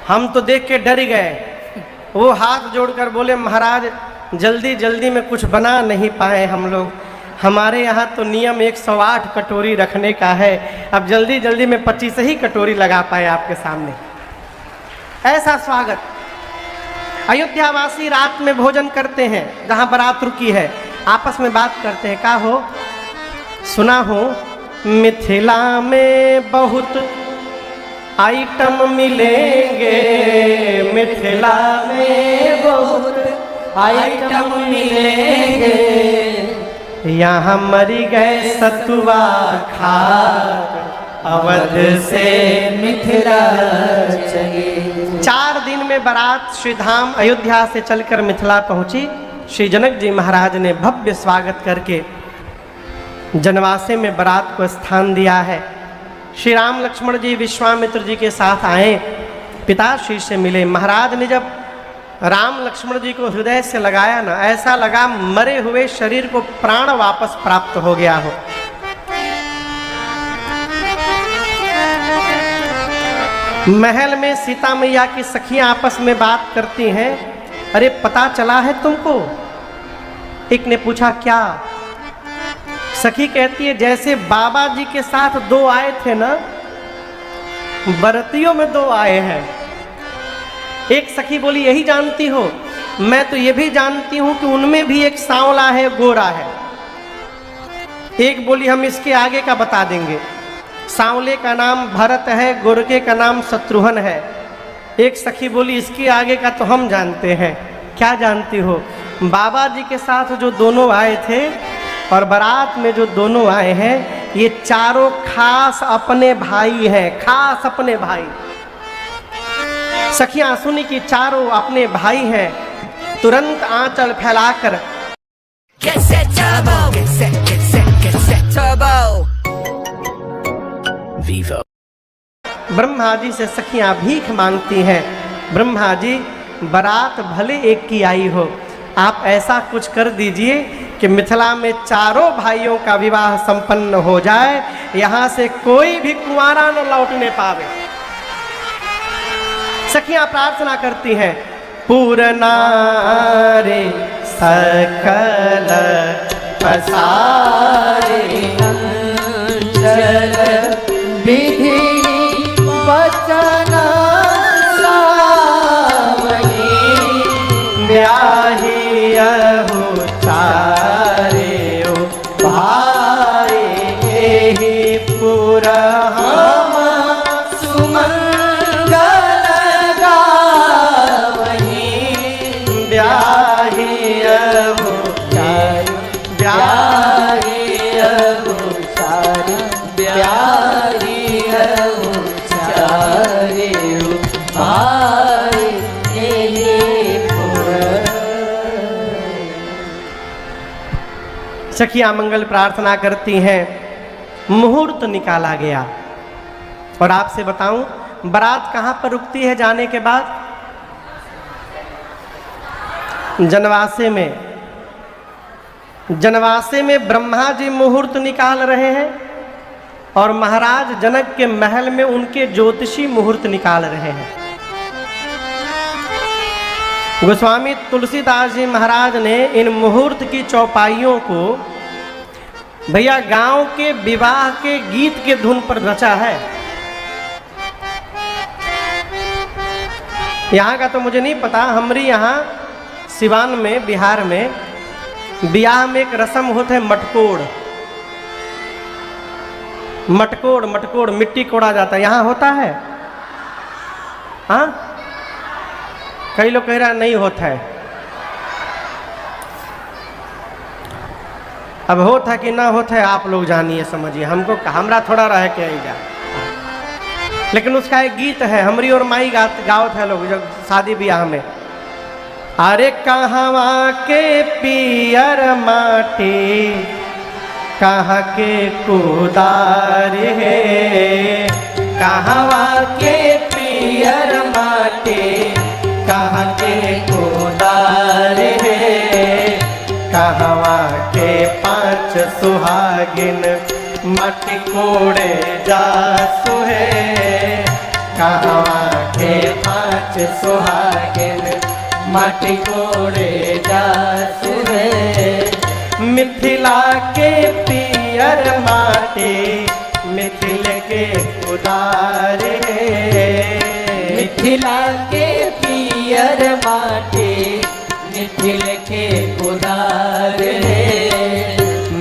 हम तो देख के डर गए। वो हाथ जोड़कर बोले महाराज जल्दी जल्दी में कुछ बना नहीं पाए हम लोग, हमारे यहाँ तो नियम 108 कटोरी रखने का है। अब जल्दी जल्दी में 25 ही कटोरी लगा पाए आपके सामने। ऐसा स्वागत। अयोध्यावासी रात में भोजन करते हैं, जहाँ बारात रुकी है, आपस में बात करते हैं। का हो, सुना हो मिथिला में बहुत आइटम मिलेंगे, मिथिला में बहुत आइटम मिलेंगे, यहाँ मरी गए सतुआ खा, अवध से मिथिला चले। 4 दिन में बारात श्री धाम अयोध्या से चलकर मिथिला पहुंची। श्री जनक जी महाराज ने भव्य स्वागत करके जनवासे में बारात को स्थान दिया है। श्री राम लक्ष्मण जी विश्वामित्र जी के साथ आए, पिताश्री से मिले। महाराज ने जब राम लक्ष्मण जी को हृदय से लगाया ना, ऐसा लगा मरे हुए शरीर को प्राण वापस प्राप्त हो गया हो। महल में सीता मैया की सखियां आपस में बात करती हैं। अरे पता चला है तुमको? एक ने पूछा क्या? सखी कहती है जैसे बाबा जी के साथ 2 आए थे ना, बरतियों में 2 आए हैं। एक सखी बोली यही जानती हो? मैं तो ये भी जानती हूं कि उनमें भी एक सांवला है, गोरा है। एक बोली हम इसके आगे का बता देंगे। सांवले का नाम भरत है, गोरके का नाम शत्रुघ्न है। एक सखी बोली इसके आगे का तो हम जानते हैं। क्या जानती हो? बाबा जी के साथ जो दोनों आए थे और बारात में जो दोनों आए हैं, ये चारों खास अपने भाई हैं, खास अपने भाई। सखियां सुनी कि चारों अपने भाई हैं, तुरंत आंचल फैलाकर Get set turbo, get set, get set, get set turbo. Vivo. Brahma ji से सखियां भीख मांगती हैं। ब्रह्मा जी बारात भले एक की आई हो, आप ऐसा कुछ कर दीजिए कि मिथिला में चारों भाइयों का विवाह संपन्न हो जाए, यहाँ से कोई भी कुंवारा न लौटने पावे। सखियां प्रार्थना करती हैं, पूरना रे सकल पसारे चल विधि वचन सावनी, ब्याही अहो चारे ओ भाई, एहि पूरा हम सुमंगल गावनी, ब्याही अहो चारे, ब्याही अहो चारे, ब्याही अहो चारे ओ भाई, एहि पुर। सखियां मंगल प्रार्थना करती हैं। मुहूर्त निकाला गया। और आपसे बताऊं, बारात कहां पर रुकती है जाने के बाद? जनवासे में। जनवासे में ब्रह्मा जी मुहूर्त निकाल रहे हैं और महाराज जनक के महल में उनके ज्योतिषी मुहूर्त निकाल रहे हैं। गोस्वामी तुलसीदास जी महाराज ने इन मुहूर्त की चौपाइयों को भैया गांव के विवाह के गीत के धुन पर रचा है। यहाँ का तो मुझे नहीं पता, हमारी यहाँ सिवान में, बिहार में ब्याह में एक रस्म होता है मटकोड़। मटकोड़ मटकोड़ मिट्टी कोड़ा जाता है, यहाँ होता है? हाँ, कई लोग कह रहा नहीं होता है। अब होता कि ना होता है आप लोग जानिए समझिए, हमको हमरा थोड़ा रह के आई जा। लेकिन उसका एक गीत है, हमरी और माई गावत है लोग जब शादी ब्याह में। अरे कहवा के पियर माटी, कहाँ के कुदार है, कहवा के पियर माटी, कहाँ के कुदार है, कहवा के 5 सुहागिन मट कोड़े जासु है, कहवा के 5 सुहागिन मट कोड़े जासु है। मिथिला के पियर माटी मिथिल के उदारे, मिथिला के पियर माटी मिथिल के उदार रे।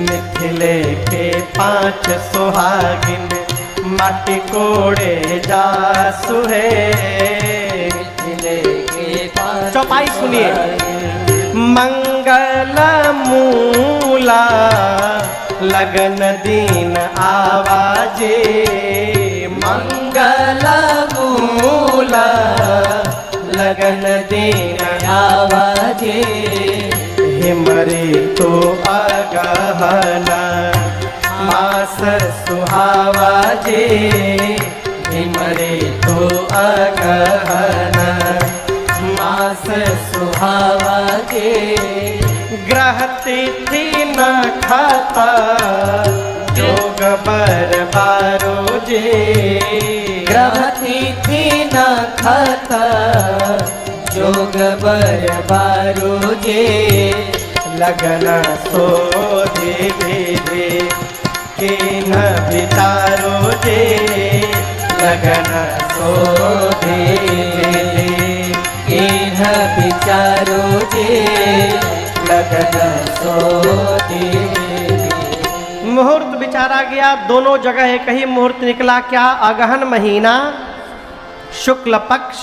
मिथिले के 5 सुहागिन माटी कोड़े जासु है। मिथिले के 5 चौपाई सुनिए। मंगल मूला लगन दीन आवाजे, मंगल मूला लगन दीन आवाजे। हिमरे तो अगहना मास सुहावाजे, हिमरे तो अगहना मास सुहावाजे। ग्रह तिथि न खाता जोग बर बारो जे, ग्रह तिथि न खाता जोग बर बारो जे। लगन सो धीरे के न बितारो जे, लगन सो धीरे केह विचारो जे, लगन सो धीरे। मुहूर्त विचारा गया, दोनों जगह एक ही मुहूर्त निकला। क्या? अगहन महीना, शुक्ल पक्ष,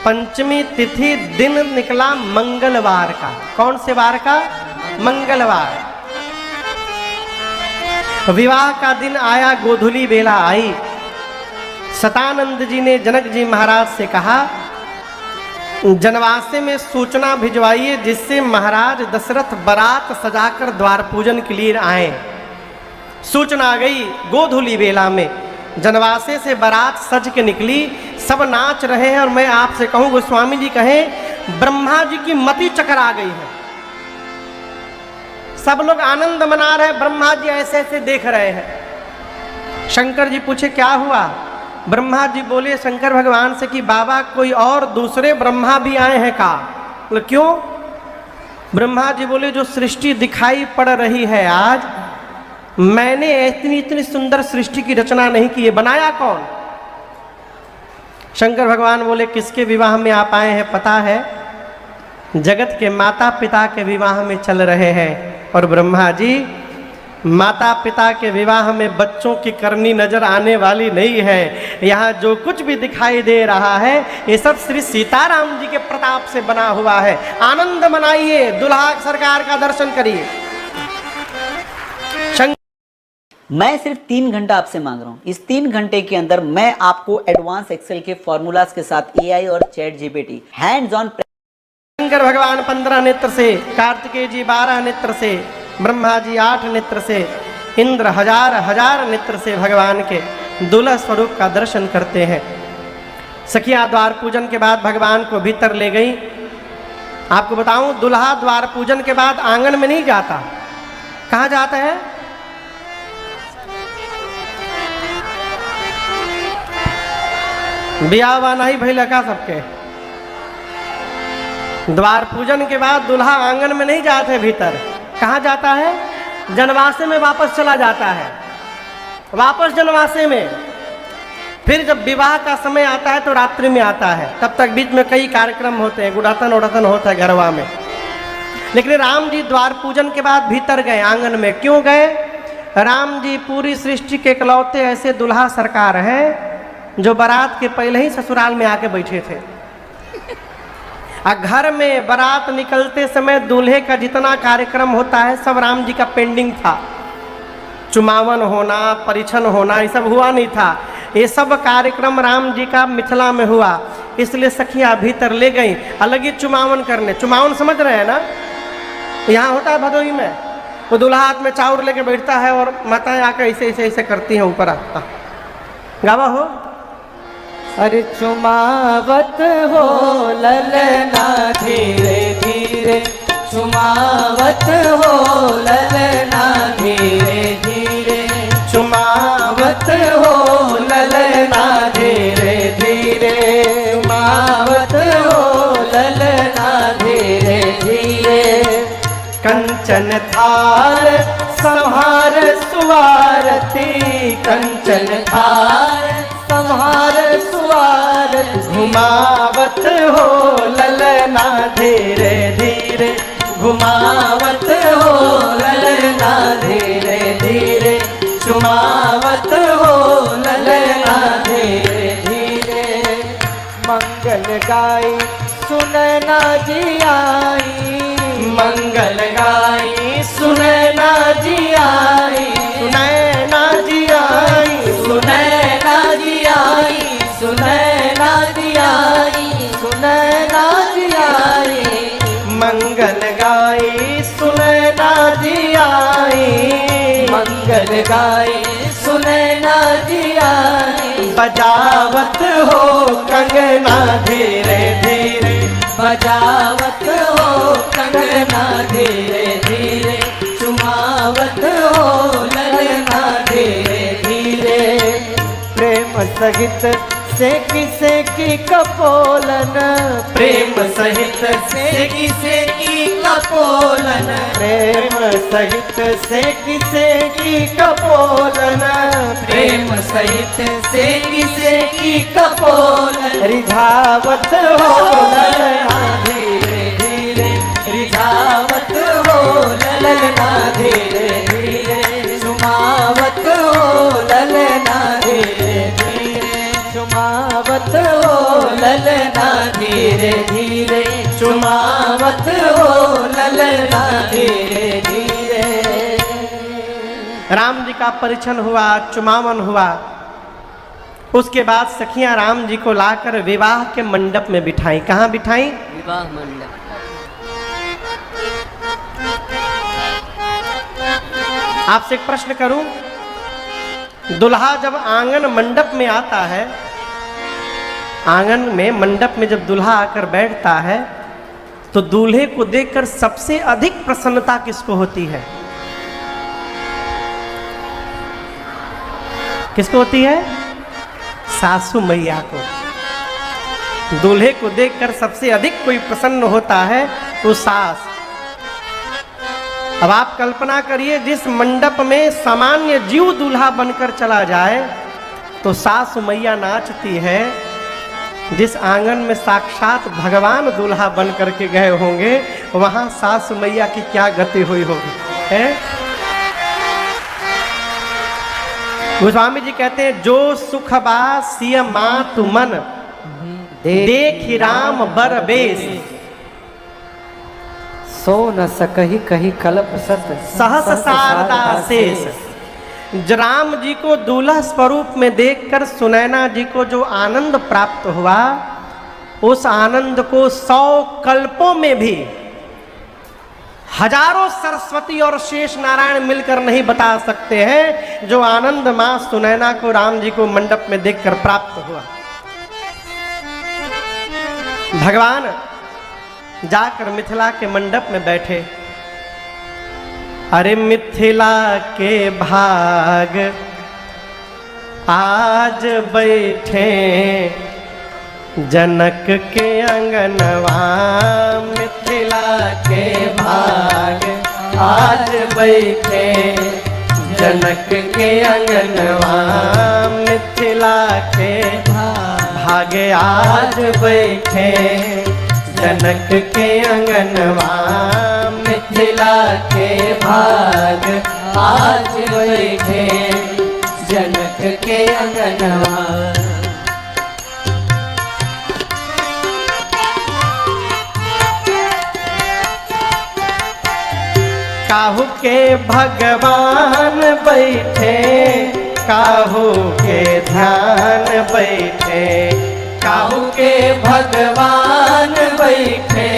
पंचमी तिथि, दिन निकला मंगलवार का। कौन से वार का? मंगलवार। विवाह का दिन आया, गोधूली बेला आई। सतानंद जी ने जनक जी महाराज से कहा, जनवासे में सूचना भिजवाइए जिससे महाराज दशरथ बारात सजाकर द्वार पूजन के लिए आए। सूचना आ गई। गोधूली बेला में जनवासे से बारात सज के निकली, सब नाच रहे हैं। और मैं आपसे कहूं, गोस्वामी जी कहें, ब्रह्मा जी की मति चकरा गई है। सब लोग आनंद मना रहे हैं, ब्रह्मा जी ऐसे ऐसे देख रहे हैं। शंकर जी पूछे क्या हुआ? ब्रह्मा जी बोले शंकर भगवान से कि बाबा कोई और दूसरे ब्रह्मा भी आए हैं का? बोले क्यों? ब्रह्मा जी बोले जो सृष्टि दिखाई पड़ रही है आज, मैंने इतनी इतनी सुंदर सृष्टि की रचना नहीं की है, बनाया कौन? शंकर भगवान बोले किसके विवाह में आप आए हैं पता है? जगत के माता पिता के विवाह में चल रहे हैं। और ब्रह्मा जी, माता पिता के विवाह में बच्चों की करनी नजर आने वाली नहीं है। यहाँ जो कुछ भी दिखाई दे रहा है ये सब श्री सीताराम जी के प्रताप से बना हुआ है। आनंद मनाइए, दुल्हा सरकार का दर्शन करिए। मैं सिर्फ 3 घंटा आपसे मांग रहा हूं। इस 3 घंटे के अंदर मैं आपको एडवांस एक्सेल के फॉर्मूलाज के साथ एआई और chat GPT hands on. Shankar भगवान 15 नेत्र से, कार्तिकेय जी 12 नेत्र से, ब्रह्मा जी 8 नेत्र से, इंद्र हजार हजार नेत्र से भगवान के दुल्हा स्वरूप का दर्शन करते हैं। सखिया द्वार पूजन के बाद भगवान को भीतर ले गई। आपको बताऊं, दुल्हा द्वार पूजन के बाद आंगन में नहीं जाता। कहाँ जाता है? ब्याह वाना ही भइल का सबके। द्वार पूजन के बाद दुल्हा आंगन में नहीं जाते भीतर। कहाँ जाता है? जनवासे में वापस चला जाता है। वापस जनवासे में। फिर जब विवाह का समय आता है तो रात्रि में आता है। तब तक बीच में कई कार्यक्रम होते हैं, गुड़ातन उड़ातन होता है घरवा में। लेकिन राम जी द्वार पूजन के बाद भीतर गए आंगन में। क्यों गए? राम जी पूरी सृष्टि के इकलौते ऐसे दुल्हा सरकार हैं जो बारात के पहले ही ससुराल में आके बैठे थे। घर में बारात निकलते समय दूल्हे का जितना कार्यक्रम होता है सब राम जी का पेंडिंग था। चुमावन होना, परिछन होना, ये सब हुआ नहीं था। ये सब कार्यक्रम राम जी का मिथिला में हुआ। इसलिए सखियां भीतर ले गई अलग ही चुमावन करने। चुमावन समझ रहे हैं ना? यहाँ होता है भदोही में। वो दूल्हा हाथ में चाउर लेके बैठता है और माताएं आकर ऐसे ऐसे ऐसे करती हैं ऊपर आता। गावा हो। अरे चुमावत हो ललना धीरे धीरे, चुमावत हो ललना धीरे धीरे, चुमावत हो ललना धीरे धीरे, चुमावत हो ललना धीरे धीरे। कंचन थार संहार सुवारती, कंचन थार संहार सुवारती, घुमावत हो ललना धीरे धीरे, घुमावत हो ललना धीरे धीरे, चुमावत हो ललना धीरे धीरे। मंगल गाई सुनैना जी आई, मंगल गाई सुनैना जी आई, सुनैना जी आई, सुनैना जी आई, सुनैना जी आई, सुनैना जी आई। मंगल गाई सुनैना जी आई, मंगल गाई सुनैना जी आई, बजावत हो कंगना धीरे धीरे, बजावत हो कंगना धीरे धीरे, चुमावत हो ललना धीरे धीरे। प्रेम सहित से किसे की कपोलन, प्रेम सहित से किसे की कपोलन, प्रेम सहित से किसे की कपोलन, प्रेम सहित से किसे की कपोलन, रिझावत हो ललना धीरे धीरे, रिझावत हो ललना धीरे धीरे, चुमावत हो ललना धीरे धीरे, चुमावत हो ललना धीरे धीरे, चुमावत हो ललना धीरे धीरे। राम जी का परिछन हुआ, चुमावन हुआ। उसके बाद सखियां राम जी को लाकर विवाह के मंडप में बिठाई। कहाँ बिठाई? विवाह मंडप। आपसे एक प्रश्न करूं, दुल्हा जब आंगन मंडप में आता है, आंगन में मंडप में जब दुल्हा आकर बैठता है तो दूल्हे को देखकर सबसे अधिक प्रसन्नता किसको होती है? किसको होती है? सासू मैया को। दूल्हे को देखकर सबसे अधिक कोई प्रसन्न होता है तो सास। अब आप कल्पना करिए, जिस मंडप में सामान्य जीव दूल्हा बनकर चला जाए तो सासू मैया नाचती है, जिस आंगन में साक्षात भगवान दूल्हा बन करके गए होंगे वहां सासू मैया की क्या गति हुई होगी, है? गोस्वामी जी कहते हैं, जो सुख बा सिय मातु मन, देखि राम बर बेस, सो न सकहि कही कल्प सत, सहस शारदा शेष। राम जी को दूल्हा स्वरूप में देखकर सुनैना जी को जो आनंद प्राप्त हुआ, उस आनंद को 100 कल्पों में भी हजारों सरस्वती और शेष नारायण मिलकर नहीं बता सकते हैं, जो आनंद मां सुनैना को राम जी को मंडप में देखकर प्राप्त हुआ। भगवान जाकर मिथिला के मंडप में बैठे। अरे मिथिला के भाग आज बैठे जनक के अंगनवा, मिथिला के भाग आज बैठे जनक के अंगनवा, मिथिला के भाग आज बैठे जनक के अंगनवा, मिथिला के भाग आज बैठे जनक के अंगनवा। काहू के भगवान बैठे, काहू के ध्यान बैठे, काहू के भगवान बैठे,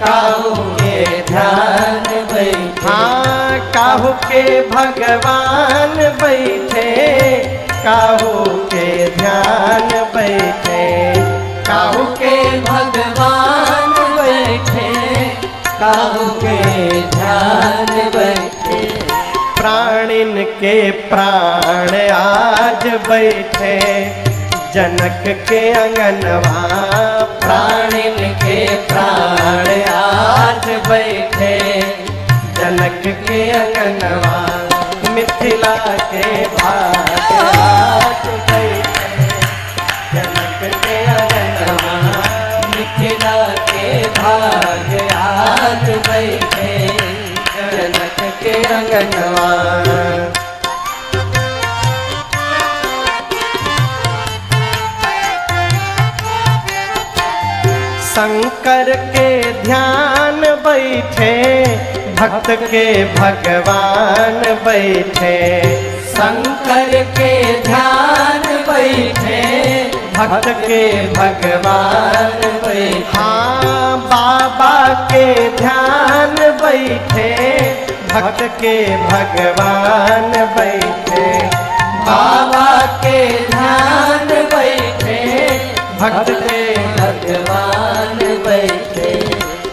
काहू के ध्यान बैठे। हाँ, काहू के भगवान बैठे, काहू के ध्यान बैठे, काहू के भगवान बैठे, काहू के ध्यान बैठे। प्राणिन के प्राण आज बैठे जनक के अंगनवा, प्राणिन के प्राण आज बैठे जनक के अंगनवा मिथिला के भाग आज बैठे, जनक के अंगनवा मिथिला के भाग आज बैठे, जनक के अंगनवा। शंकर के ध्यान बैठे, भक्त के भगवान बैठे, शंकर के ध्यान बैठे, भक्त के भगवान बैठे, हाँ बाबा के ध्यान बैठे, भक्त के भगवान बैठे, बाबा के ध्यान बैठे, भक्त के भगवान बैठे,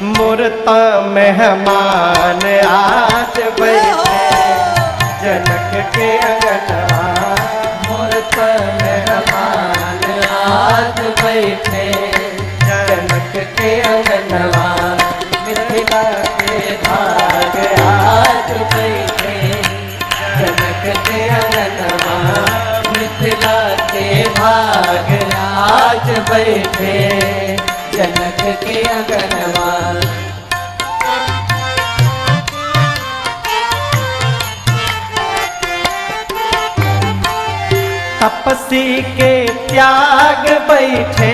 मूर्त मेहमान आज बैठे, जनक के अंगनवा मूर्त मेहमान आज बैठे, जनक के अंगनवा मिथिला के भाग आज बैठे, जनक के अंगनवा मिथिला के भाग आज बैठे, जनक के अंगनवा। तपसी के त्याग बैठे,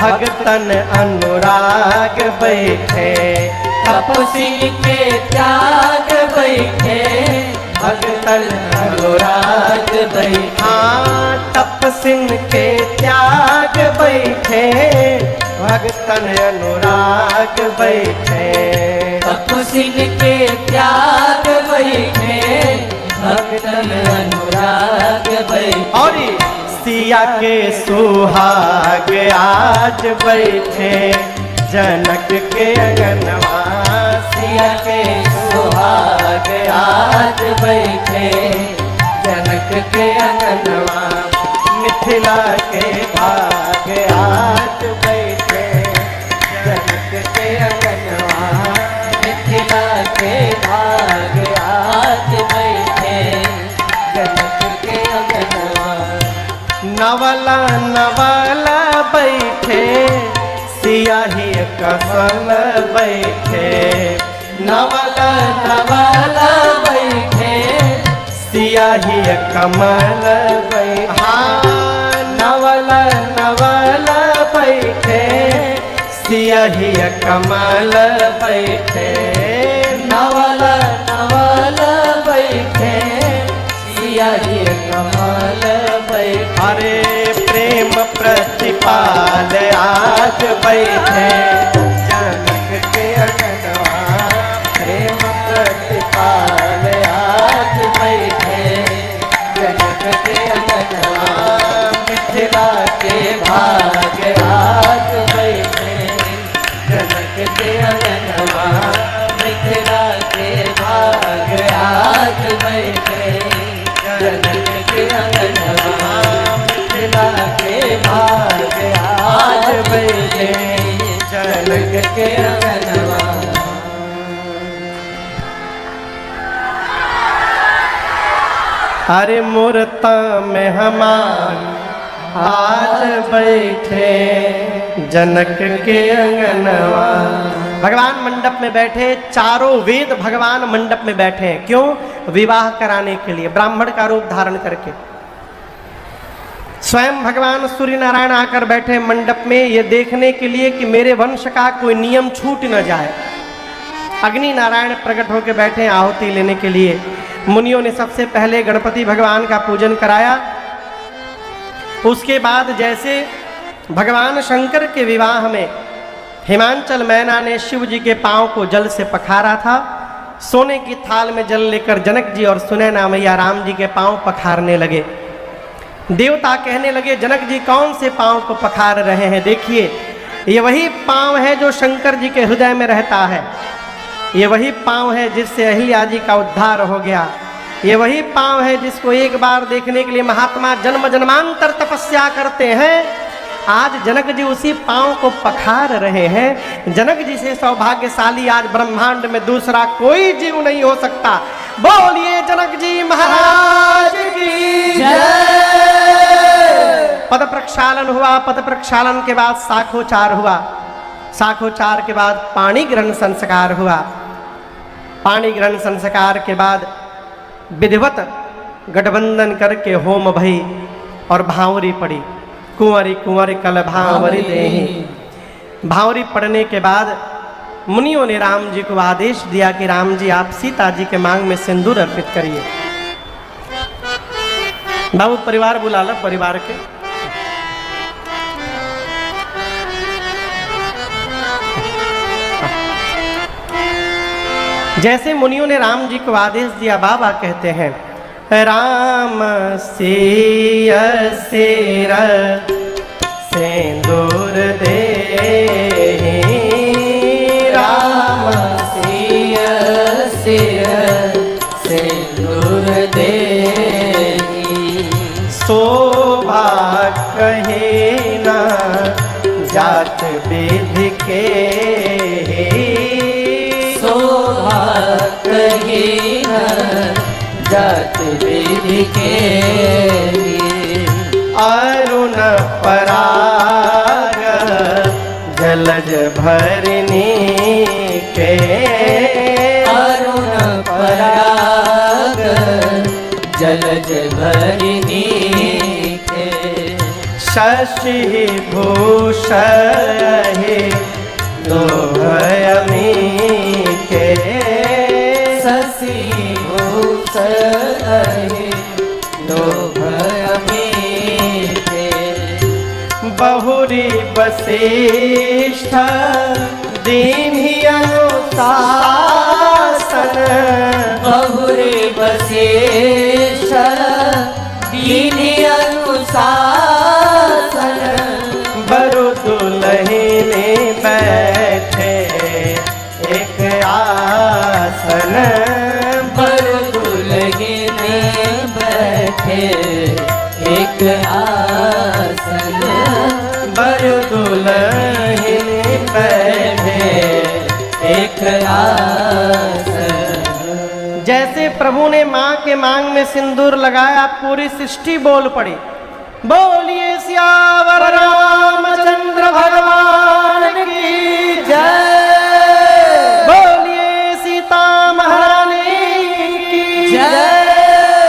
भगतन अनुराग बैठे, तपसी के त्याग बैठे, भगतन अनुराग बैठे, हाँ तपसिन के त्याग बैठे, भगतन अनुराग बैठे, तपसिन के त्याग बैठे, भगतन अनुराग बैठे, और सिया के सुहाग आज बैठे, जनक के अंगनवा सिया के सुहाग आज बैठे, जनक के अंगनवा मिथिला के भाग आज बैठे, जनक के अंगनवा मिथिला के भाग आज बैठे, जनक के अंगनवा। नवला नवला बैठे, सियाही कसल बैठे, नवला नवला बैठे, सियाही कमल बैठे, हाँ नवला नवला बैठे, सियाही कमल बैठे, नवला नवला बैठे, सियाही कमल बैठे, अरे प्रेम प्रतिपाल आज बैठे, जनक के अंगनवा प्रेम प्रतिपाल आज बैठे, जनक के अंगनवा मिथिला के भाग आज बैठे, जनक के अंगनवा मिथिला के भाग आज बैठे, जनक के अंगनवा मिथिला के भाग आज बैठे, जनक के अंगनवा। अरे मूर्त मेहमान आज बैठे, जनक के अंगनवा। भगवान मंडप में बैठे, चारों वेद भगवान मंडप में बैठे हैं। क्यों? विवाह कराने के लिए, ब्राह्मण का रूप धारण करके। स्वयं भगवान सूर्य नारायण आकर बैठे मंडप में, ये देखने के लिए कि मेरे वंश का कोई नियम छूट न जाए। अग्नि नारायण प्रकट होकर बैठे आहुति लेने के लिए। मुनियों ने सबसे पहले गणपति भगवान का पूजन कराया। उसके बाद जैसे भगवान शंकर के विवाह में हिमांचल मैना ने शिव जी के पांव को जल से पखारा था, सोने की थाल में जल लेकर जनक जी और सुनैना मैया राम जी के पांव पखारने लगे। देवता कहने लगे, जनक जी कौन से पांव को पखार रहे हैं? देखिए, ये वही पांव है जो शंकर जी के हृदय में रहता है। ये वही पांव है जिससे अहिल्या जी का उद्धार हो गया। ये वही पांव है जिसको एक बार देखने के लिए महात्मा जन्म जन्मांतर तपस्या करते हैं। आज जनक जी उसी पांव को पखार रहे हैं। जनक जी से सौभाग्यशाली आज ब्रह्मांड में दूसरा कोई जीव नहीं हो सकता। बोलिए जनक जी महाराज की जय। पद प्रक्षालन हुआ, पद प्रक्षालन के बाद शाखोचार हुआ, शाखोचार के बाद पाणी ग्रहण संस्कार हुआ, पाणी ग्रहण संस्कार के बाद विधिवत गठबंधन करके होम भई और भावरी पड़ी। कुंवरी कुंवर कल भावरी देहि। भावरी पड़ने के बाद मुनियों ने राम जी को आदेश दिया कि राम जी आप सीता जी के मांग में सिंदूर अर्पित करिए। बाबू परिवार बुला लो, परिवार के जैसे मुनियों ने राम जी को आदेश दिया, बाबा कहते हैं राम सिय सिर सिंदूर दे, राम सिय सिर सिंदूर दे, शोभा कहे न जात विधि के, शोभा कहे न जात विधि के, अरुण पराग जलज भरनी के, अरुण पराग जलज भरनी के, शशि भूषण दोहयमी के, शशि भूषण दोहयमी के, बहुरी वशिष्ठ दीन्हि अनुशासन, बहुरी वशिष्ठ दीन्हि अनुशासन, बरु दुलहिने बैठे एक आसन, बरु दुलहिने बैठे एक आसन, बरु दुलहिने बैठे एक आसन। जैसे प्रभु ने माँ के मांग में सिंदूर लगाया, पूरी सृष्टि बोल पड़ी। बोलिए सियावर रामचंद्र भगवान की जय। बोलिए सीता महारानी की जय।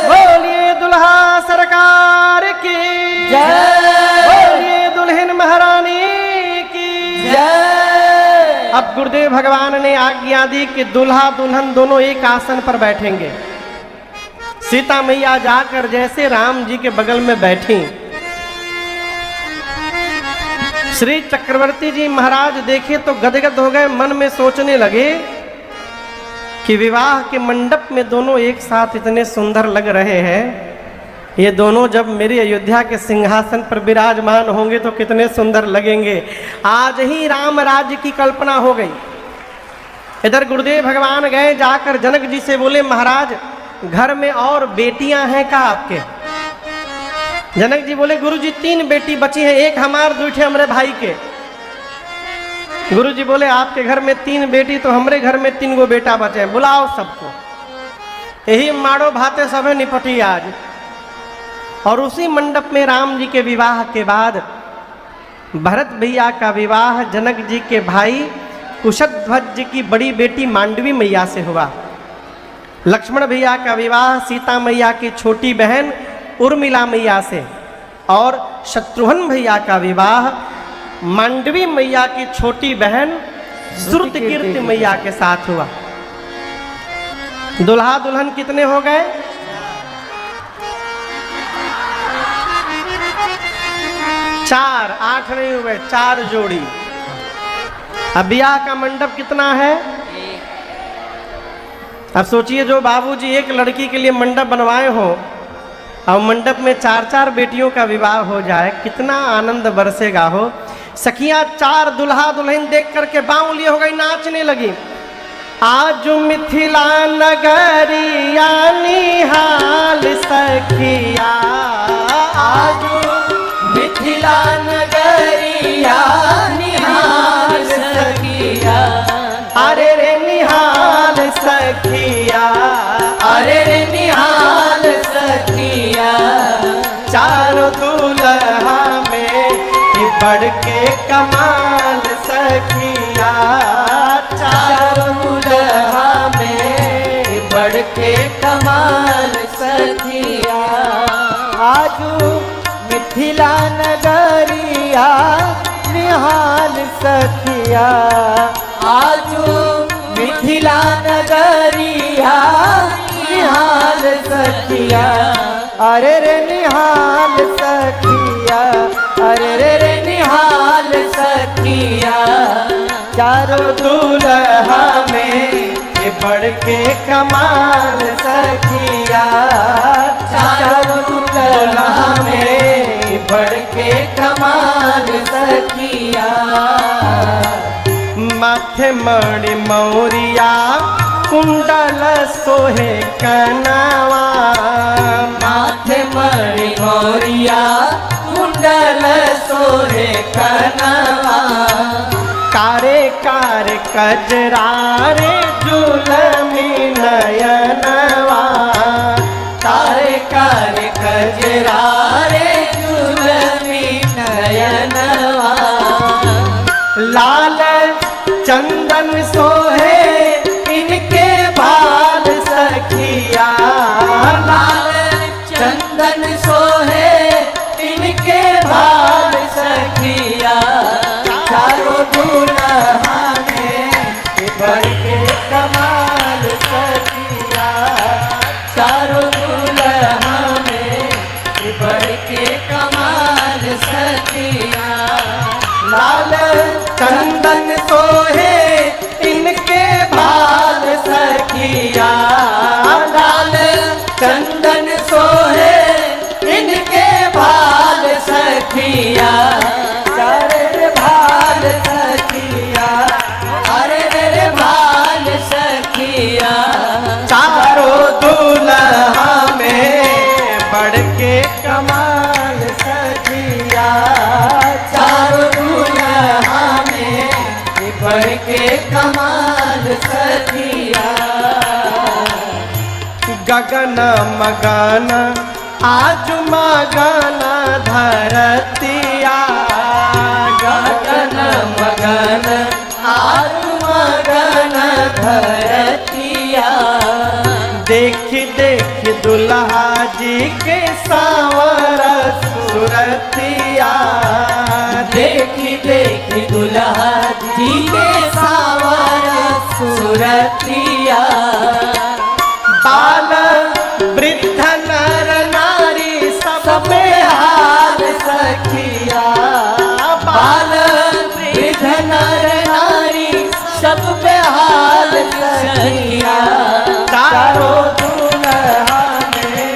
बोलिए दुल्हा सरकार की जय। बोलिए दुल्हन महारानी की जय। अब गुरुदेव भगवान ने आज्ञा दी कि दूल्हा दुल्हन दोनों एक आसन पर बैठेंगे। सीता मैया जाकर जैसे राम जी के बगल में बैठी, श्री चक्रवर्ती जी महाराज देखे तो गदगद हो गए, मन में सोचने लगे कि विवाह के मंडप में दोनों एक साथ इतने सुंदर लग रहे हैं, ये दोनों जब मेरी अयोध्या के सिंहासन पर विराजमान होंगे तो कितने सुंदर लगेंगे। आज ही राम राज्य की कल्पना हो गई। इधर गुरुदेव भगवान गए, जाकर जनक जी से बोले महाराज घर में और बेटियां हैं क्या आपके? जनक जी बोले गुरु जी 3 बेटी बची हैं, एक हमार दूठे हमरे भाई के। गुरु जी बोले आपके घर में 3 बेटी तो हमरे घर में 3 गो बेटा बचे हैं, बुलाओ सबको। यही माड़ो भाते सभे निपटी आज। और उसी मंडप में राम जी के विवाह के बाद भरत भैया का विवाह जनक जी के भाई कुशध्वज जी की बड़ी बेटी मांडवी मैया से हुआ। लक्ष्मण भैया का विवाह सीता मैया की छोटी बहन उर्मिला मैया से, और शत्रुघ्न भैया का विवाह मांडवी मैया की छोटी बहन श्रुतकीर्ति मैया के साथ हुआ। दुल्हा दुल्हन कितने हो गए? 4, 8 नहीं हुए, 4 जोड़ी। अब ब्याह का मंडप कितना है? अब सोचिए जो बाबूजी एक लड़की के लिए मंडप बनवाए हो और मंडप में 4-4 बेटियों का विवाह हो जाए, कितना आनंद बरसेगा हो। सखियां 4 दुल्हा दुल्हन देख करके बाउली हो गई, नाचने लगी। आज मिथिला नगरिया निहाल सखिया, आज मिथिला नगर नगरिया निहाल सखिया, अरे रे निहाल सखिया, अरे रे निहाल सखिया, चारों दूल्हा में ये बढ़ के कमाल सखिया, चारों दुल्हा में बढ़ के कमाल सखिया। आजू मिथिला नगरिया निहाल सखिया, आजू मिथिला नगरिया निहाल सखिया, अरे रे निहाल सखिया, अरे रे निहाल सखिया, चारों दूल्हा में ये बढ़ के कमाल सखिया, चारों दुल्हा में बढ़ के कमाल सखिया। माथे मणि मौरिया कुंडल सोहे कनवा, माथे मणि मौरिया कुंडल सोहे कनवा, कारे कारे कजरारे जुलमी नयनवा, तारे कारे कजरारे जुलमी नयनवा, लाल चंदन सोहे इनके बाल सखिया, लाल चंदन सोहे इनके बाल सखिया, चारों दूल्हा में बढ़ के कमाल सखिया, चारों दूल्हा में बढ़ के कमाल सखिया, लाल चंदन सोहे इनके बाल सखिया, लाल चंदन सोहे इनके बाल सखिया, चारे रे भाल सखिया, अरे रे बाल सखिया, चारों दूल्हा में बढ़ के कमाल सखिया, चारों दूल्हा में बढ़ के कमाल सखिया। गगन मगन आज मगन धरतिया, गगन मगन आज मगन धरतिया, देख देख दुल्हा जी के सावर सुरतिया, देखी देखी दुल्हा जी के सावर सुरतिया, बाल वृद्ध नर नारी सब सब हाल सखिया, बाल वृद्ध नर नारी सब पे हाल सखिया, चारों दूल्हा में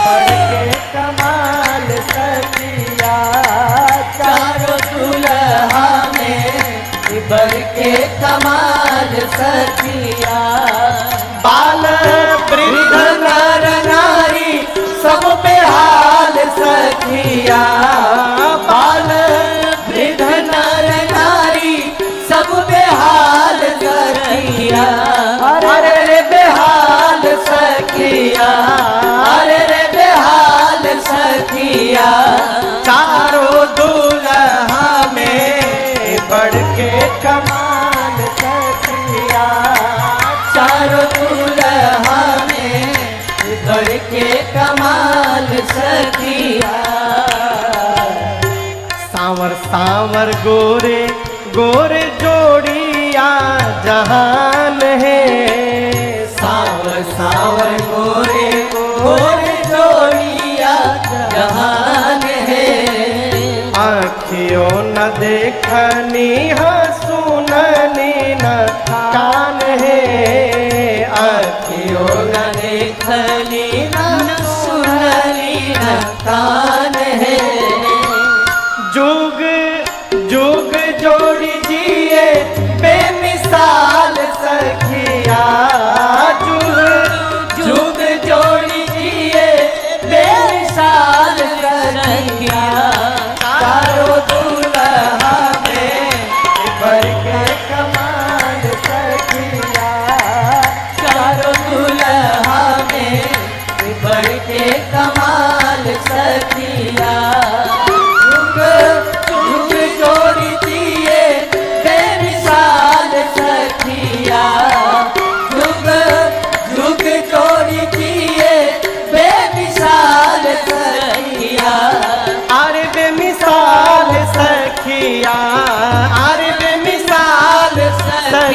बढ़ के कमाल सखिया, चारों दूल्हा में बढ़ के कमाल सखिया, बाल वृद्ध नर नारी सब पे हाल सखिया, बाल वृद्ध नर नारी सब पे हाल सखिया, अरे रे बेहाल सखिया, अरे रे बेहाल सखिया, चारों दूल्हा में बढ़ के कमाल सखिया, चारों दूल्हा में बढ़ के कमाल सखिया। सांवर सांवर गोरे गोरे जोड़िया जहान है, सावर सावर गोरे गोरे जोड़िया जहान है, आँखियों न देखनी है सुननी न कान है, आँखियों न देखली न सुनली न कान है, जुग जुग जोड़ी जिए बेमिसाल सखिया, जुग जुग जोड़ी जिए बेमिसाल सखिया, चारों दूल्हा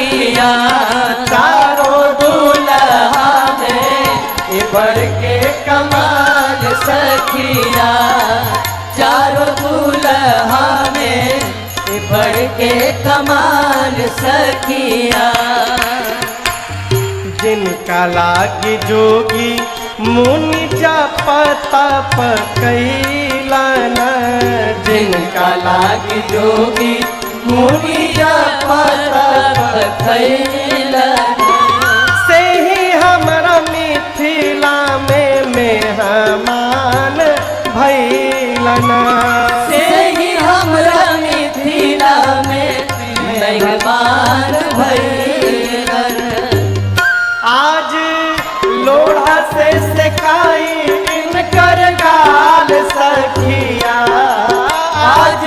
सखिया चारों दूल्हा में बढ़ के कमाल सखिया चारों दूल्हा में बढ़ के कमाल सखिया। जिनका लागी जोगी मुनि जप तप कैलन, जिनका लागी जोगी मुनि जप तप कैलन, से ही हमरा मिथिला में मेहमान भैलन, से ही हमरा मिथिला में मेहमान भैलन। आज लोढ़ा से सेकाई इनकर गाल सखिया, आज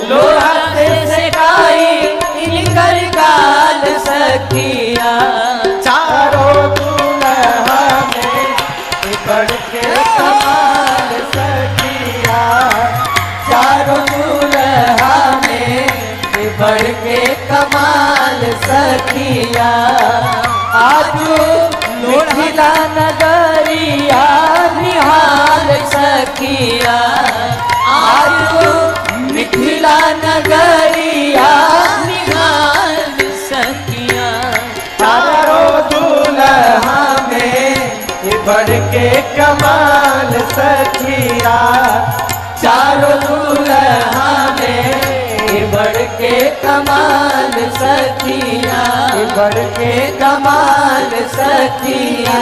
लोहा से सेकाई इनकर गाल सखिया चारों दूल्हा में बढ़ के कमाल सखिया, चारों दूल्हा में बढ़ के कमाल सखिया। आज मिथिला नगरिया निहाल सखिया, आज मिथिला नगरिया निहाल सखिया। चारों दूल्हा में बढ़ के कमाल सखिया, चारों दूल्हा में बढ़ के कमाल सखिया, बढ़ के कमाल सखिया,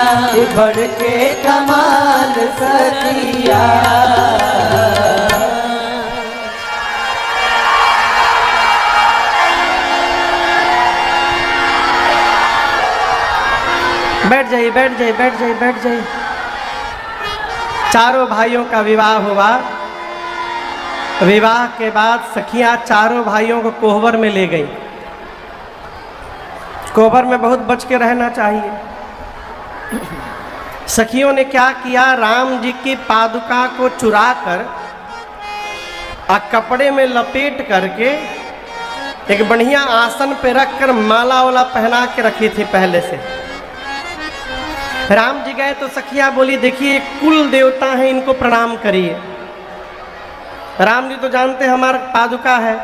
बढ़ के कमाल सखिया। बैठ जाइए बैठ जाइए बैठ जाइए बैठ जाइए। चारों भाइयों का विवाह हुआ। विवाह के बाद सखियां चारों भाइयों को कोहबर में ले गई। कोहबर में बहुत बच के रहना चाहिए। सखियों ने क्या किया, राम जी की पादुका को चुरा कर और कपड़े में लपेट करके एक बढ़िया आसन पे रख कर माला वाला पहना के रखी थी पहले से। राम जी गए तो सखियां बोली देखिए कुल देवता हैं, इनको प्रणाम करिए। राम जी तो जानते हमारा पादुका है।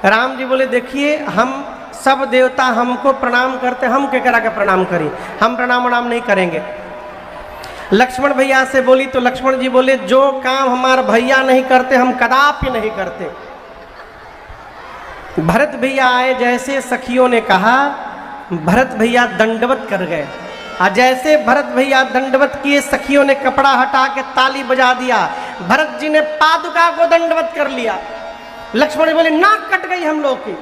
राम जी बोले देखिए हम सब देवता हमको प्रणाम करते, हम केकरा के प्रणाम करें, हम प्रणाम प्रणाम नहीं करेंगे। लक्ष्मण भैया से बोली तो लक्ष्मण जी बोले जो काम हमारे भैया नहीं करते हम कदापि नहीं करते। भरत भैया आए, जैसे सखियों ने कहा भरत भैया दंडवत कर गए। और जैसे भरत भैया दंडवत किए सखियों ने कपड़ा हटा के ताली बजा दिया। भरत जी ने पादुका को दंडवत कर लिया। लक्ष्मण जी बोले नाक कट गई हम लोग की।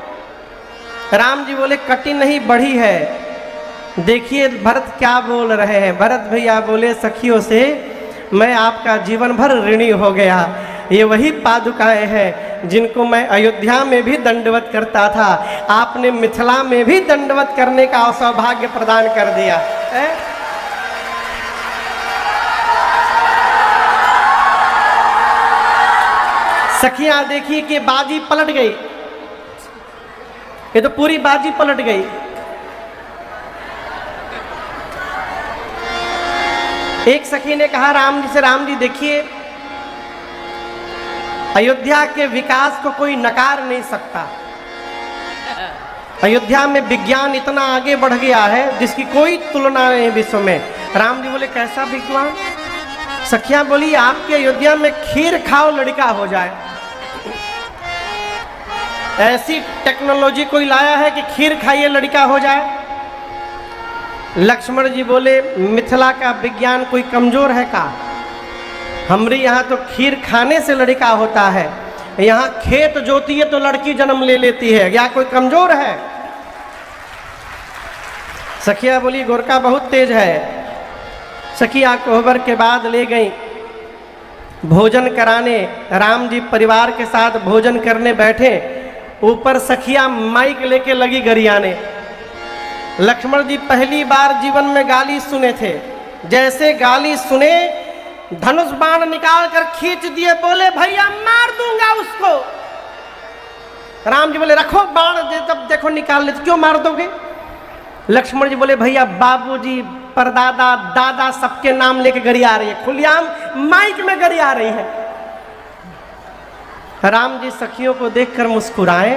राम जी बोले कटी नहीं बढ़ी है। देखिए भरत क्या बोल रहे हैं। भरत भैया बोले सखियों से मैं आपका जीवन भर ऋणी हो गया। ये वही पादुकाएं हैं जिनको मैं अयोध्या में भी दंडवत करता था, आपने मिथिला में भी दंडवत करने का सौभाग्य प्रदान कर दिया है? सखियां देखिए कि बाजी पलट गई। ये तो पूरी बाजी पलट गई। एक सखी ने कहा राम जी से, राम जी देखिए अयोध्या के विकास को कोई नकार नहीं सकता। अयोध्या में विज्ञान इतना आगे बढ़ गया है जिसकी कोई तुलना नहीं विश्व में। राम जी बोले कैसा विज्ञान? सखियां बोली आपके अयोध्या में खीर खाओ लड़का हो जाए। ऐसी टेक्नोलॉजी कोई लाया है कि खीर खाइए लड़का हो जाए? लक्ष्मण जी बोले मिथिला का विज्ञान कोई कमजोर है का? हमारे यहाँ तो खीर खाने से लड़का होता है, यहाँ खेत जोती है तो लड़की जन्म ले लेती है, या कोई कमजोर है? सखिया बोली गोरका बहुत तेज है। सखिया कोहबर के बाद ले गई भोजन कराने। राम जी परिवार के साथ भोजन करने बैठे, ऊपर सखिया माइक लेके लगी गरियाने। लक्ष्मण जी पहली बार जीवन में गाली सुने थे। जैसे गाली सुने धनुष बाण निकाल कर खींच दिए, बोले भैया मार दूंगा उसको। राम जी बोले रखो बाण, जब देखो निकाल ले, क्यों मार दोगे? लक्ष्मण जी बोले भैया बाबूजी, परदादा, दादा सबके नाम लेके गरी आ रही है, खुलेआम माइक में गरी आ रही है। राम जी सखियों को देखकर मुस्कुराए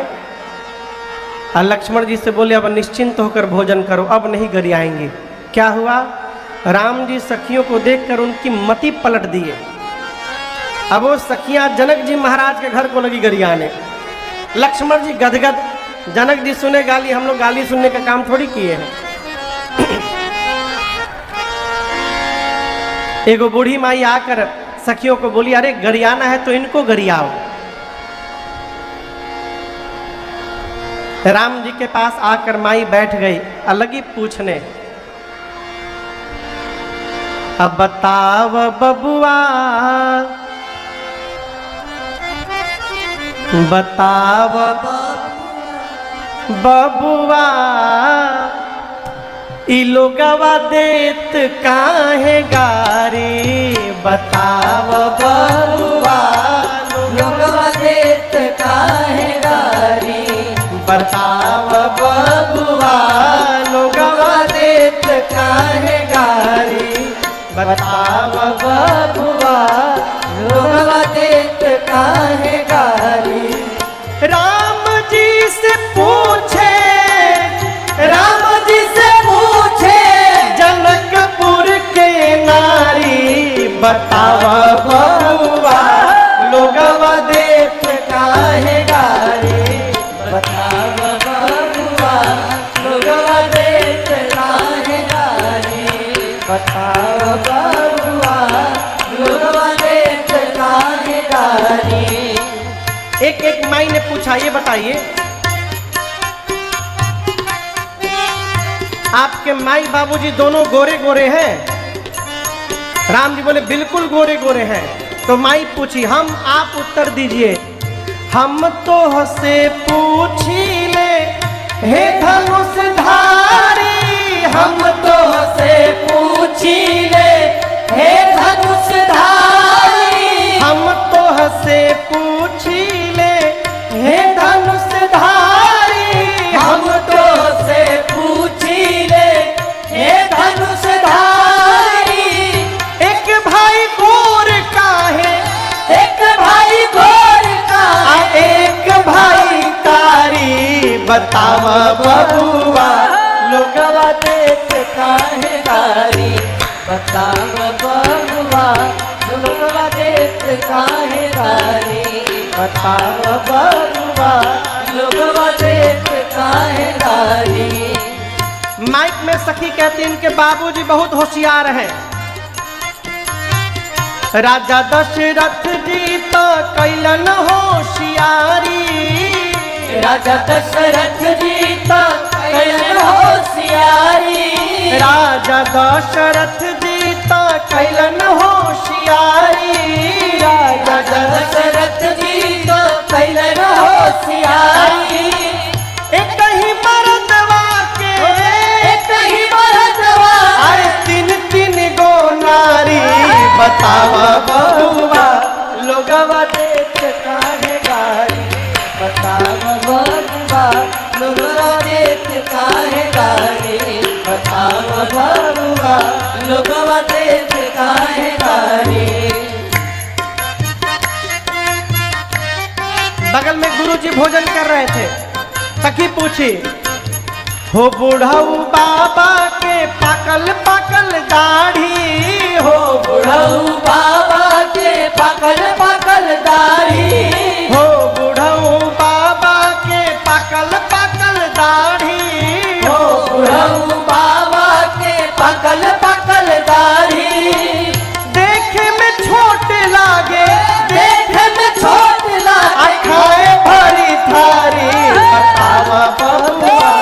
और लक्ष्मण जी से बोले अब निश्चिंत होकर भोजन करो, अब नहीं गरी आएंगी। क्या हुआ? राम जी सखियों को देखकर उनकी मति पलट दिए। अब वो सखियां जनक जी महाराज के घर को लगी गरी आने। लक्ष्मण जी गदगद, जनक जी सुने गाली, हम लोग गाली सुनने का काम थोड़ी किए हैं। एगो बूढ़ी माई आकर सखियों को बोली अरे गरियाना है तो इनको गरियाओ। राम जी के पास आकर माई बैठ गई, अलग ही पूछने, अब बताव बबुआ, बताव बबुआ, ई लोगवा देत काहे गारी, बताव बबुआ, लोगवा देत काहे गारी, बताव बबुआ, लोगवा देत काहे गारी, बताव बबुआ, लोगवा देत काहे गारी। राम जी से पूछे, राम जी से पूछे, जनकपुर के नारी, बताव बबुआ, लोगवा देत काहे गारी, बताव बबुआ, लोगवा देत काहे गारी, बताव बबुआ, लोगवा देत काहे गारी। एक एक माई ने पूछा ये बताइए आपके माई बाबूजी दोनों गोरे गोरे हैं? राम जी बोले बिल्कुल गोरे गोरे हैं। तो माई पूछी, हम, आप उत्तर दीजिए। हम तो हसे पूछी ले हे धनुषधारी, हम तो से पूछी ले हे धनुषधारी, हम तो हसे पूछी ले हे धनुषधारी, हम तो से पूछी ले हे धनुषधारी। एक भाई गोर का है, एक भाई गोर का है, एक भाई कारी, बताव बबुआ, लोगवा देत काहे गारी, बताव बबुआ, लोगवा देत काहे गारी, बताव बबुआ, लोगवा देत काहे गारी। माइक में सखी कहती इनके बाबूजी बहुत होशियार हैं। राजा दशरथ जी तो कैलन होशियारी, राजा दशरथ जी तो कैलन होशियारी, राजा दशरथ जी तो कैलन होशियारी, राजा दशरथ जी तो कैलन होशियारी। एक ही मर्दवा के, एक ही मर्दवा, अरे तीन तीन गो नारी, बताव बबुआ, लोगवा देत काहे गारी, बताव बबुआ, लोगवा देत काहे गारी, बताव बबुआ, लोगवा देत काहे गारी। बगल में गुरुजी भोजन कर रहे थे। सखी पूछी, हो बुढ़ऊ बाबा के पाकल पाकल दाढ़ी, हो बुढ़ऊ बाबा के पाकल पाकल दाढ़ी, हो बुढ़ऊ बाबा के पाकल पाकल दाढ़ी, हो बुढ़ऊ बाबा के पाकल पाकल दाढ़ी। देखे में छोट लागे, देखे में छोट लागे, खाए भरी थारी, बताव बबुआ,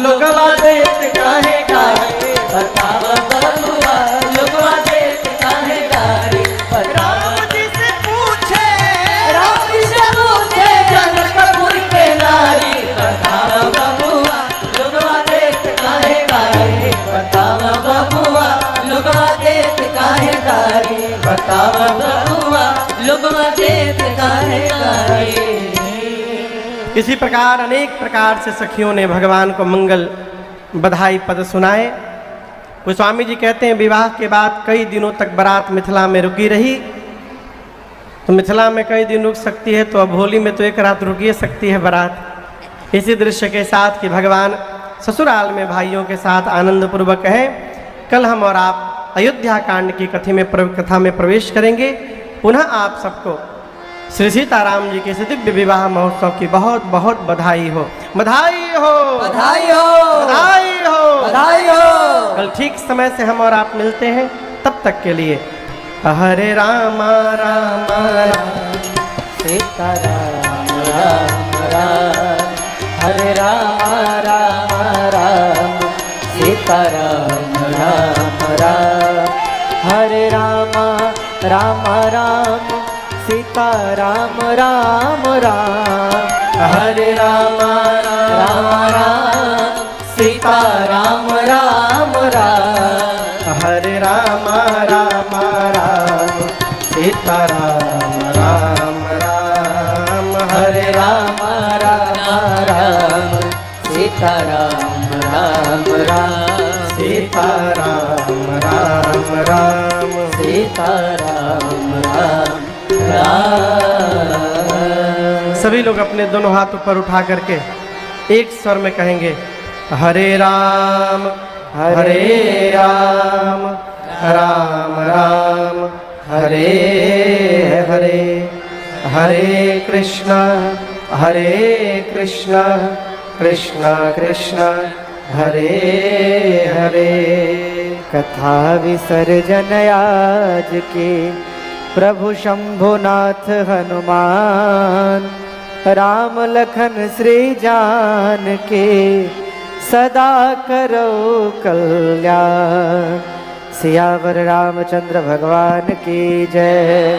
लोगवा देत काहे गारी, बताव बबुआ, लोगवा देत काहे गारी, राम जी से पूछे, राम जी से पूछे, जनकपुर के नारी, बताव बबुआ, लोगवा देत काहे गारी, बताव बबुआ, लोगवा देत काहे गारी, बताव बबुआ, लोगवा देत काहे गारी। इसी प्रकार अनेक प्रकार से सखियों ने भगवान को मंगल बधाई पद सुनाए। गोस्वामी जी कहते हैं विवाह के बाद कई दिनों तक बारात मिथिला में रुकी रही। तो मिथिला में कई दिन रुक सकती है, तो अब होली में तो एक रात रुक ही सकती है बारात। इसी दृश्य के साथ कि भगवान ससुराल में भाइयों के साथ आनंद पूर्वक है। कल हम और आप अयोध्या कांड की कथा में प्रवेश करेंगे। पुनः आप सबको श्री सीताराम जी के दिव्य विवाह महोत्सव की बहुत बहुत बधाई हो। बधाई हो, बधाई हो, बधाई हो, बधाई हो। कल ठीक समय से हम और आप मिलते हैं। तब तक के लिए हरे राम राम राम सीता राम राम राम, हरे राम राम राम सीता राम राम राम, हरे राम राम राम सीता राम राम राम, हरे राम राम राम सीता राम राम राम, हरे राम राम राम सीता राम राम राम, हरे राम राम राम सीता राम राम राम, सीता राम राम राम, सीता राम राम राम। सभी लोग अपने दोनों हाथ ऊपर उठा करके एक स्वर में कहेंगे हरे राम हरे राम, राम राम हरे हरे, हरे कृष्ण कृष्ण कृष्ण हरे हरे। कथा विसर्जन आज के प्रभु शंभुनाथ हनुमान, राम लखन श्री जान के सदा करो कल्याण। सियावर रामचंद्र भगवान की जय,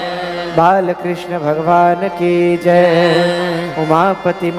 बाल कृष्ण भगवान की जय, उमापति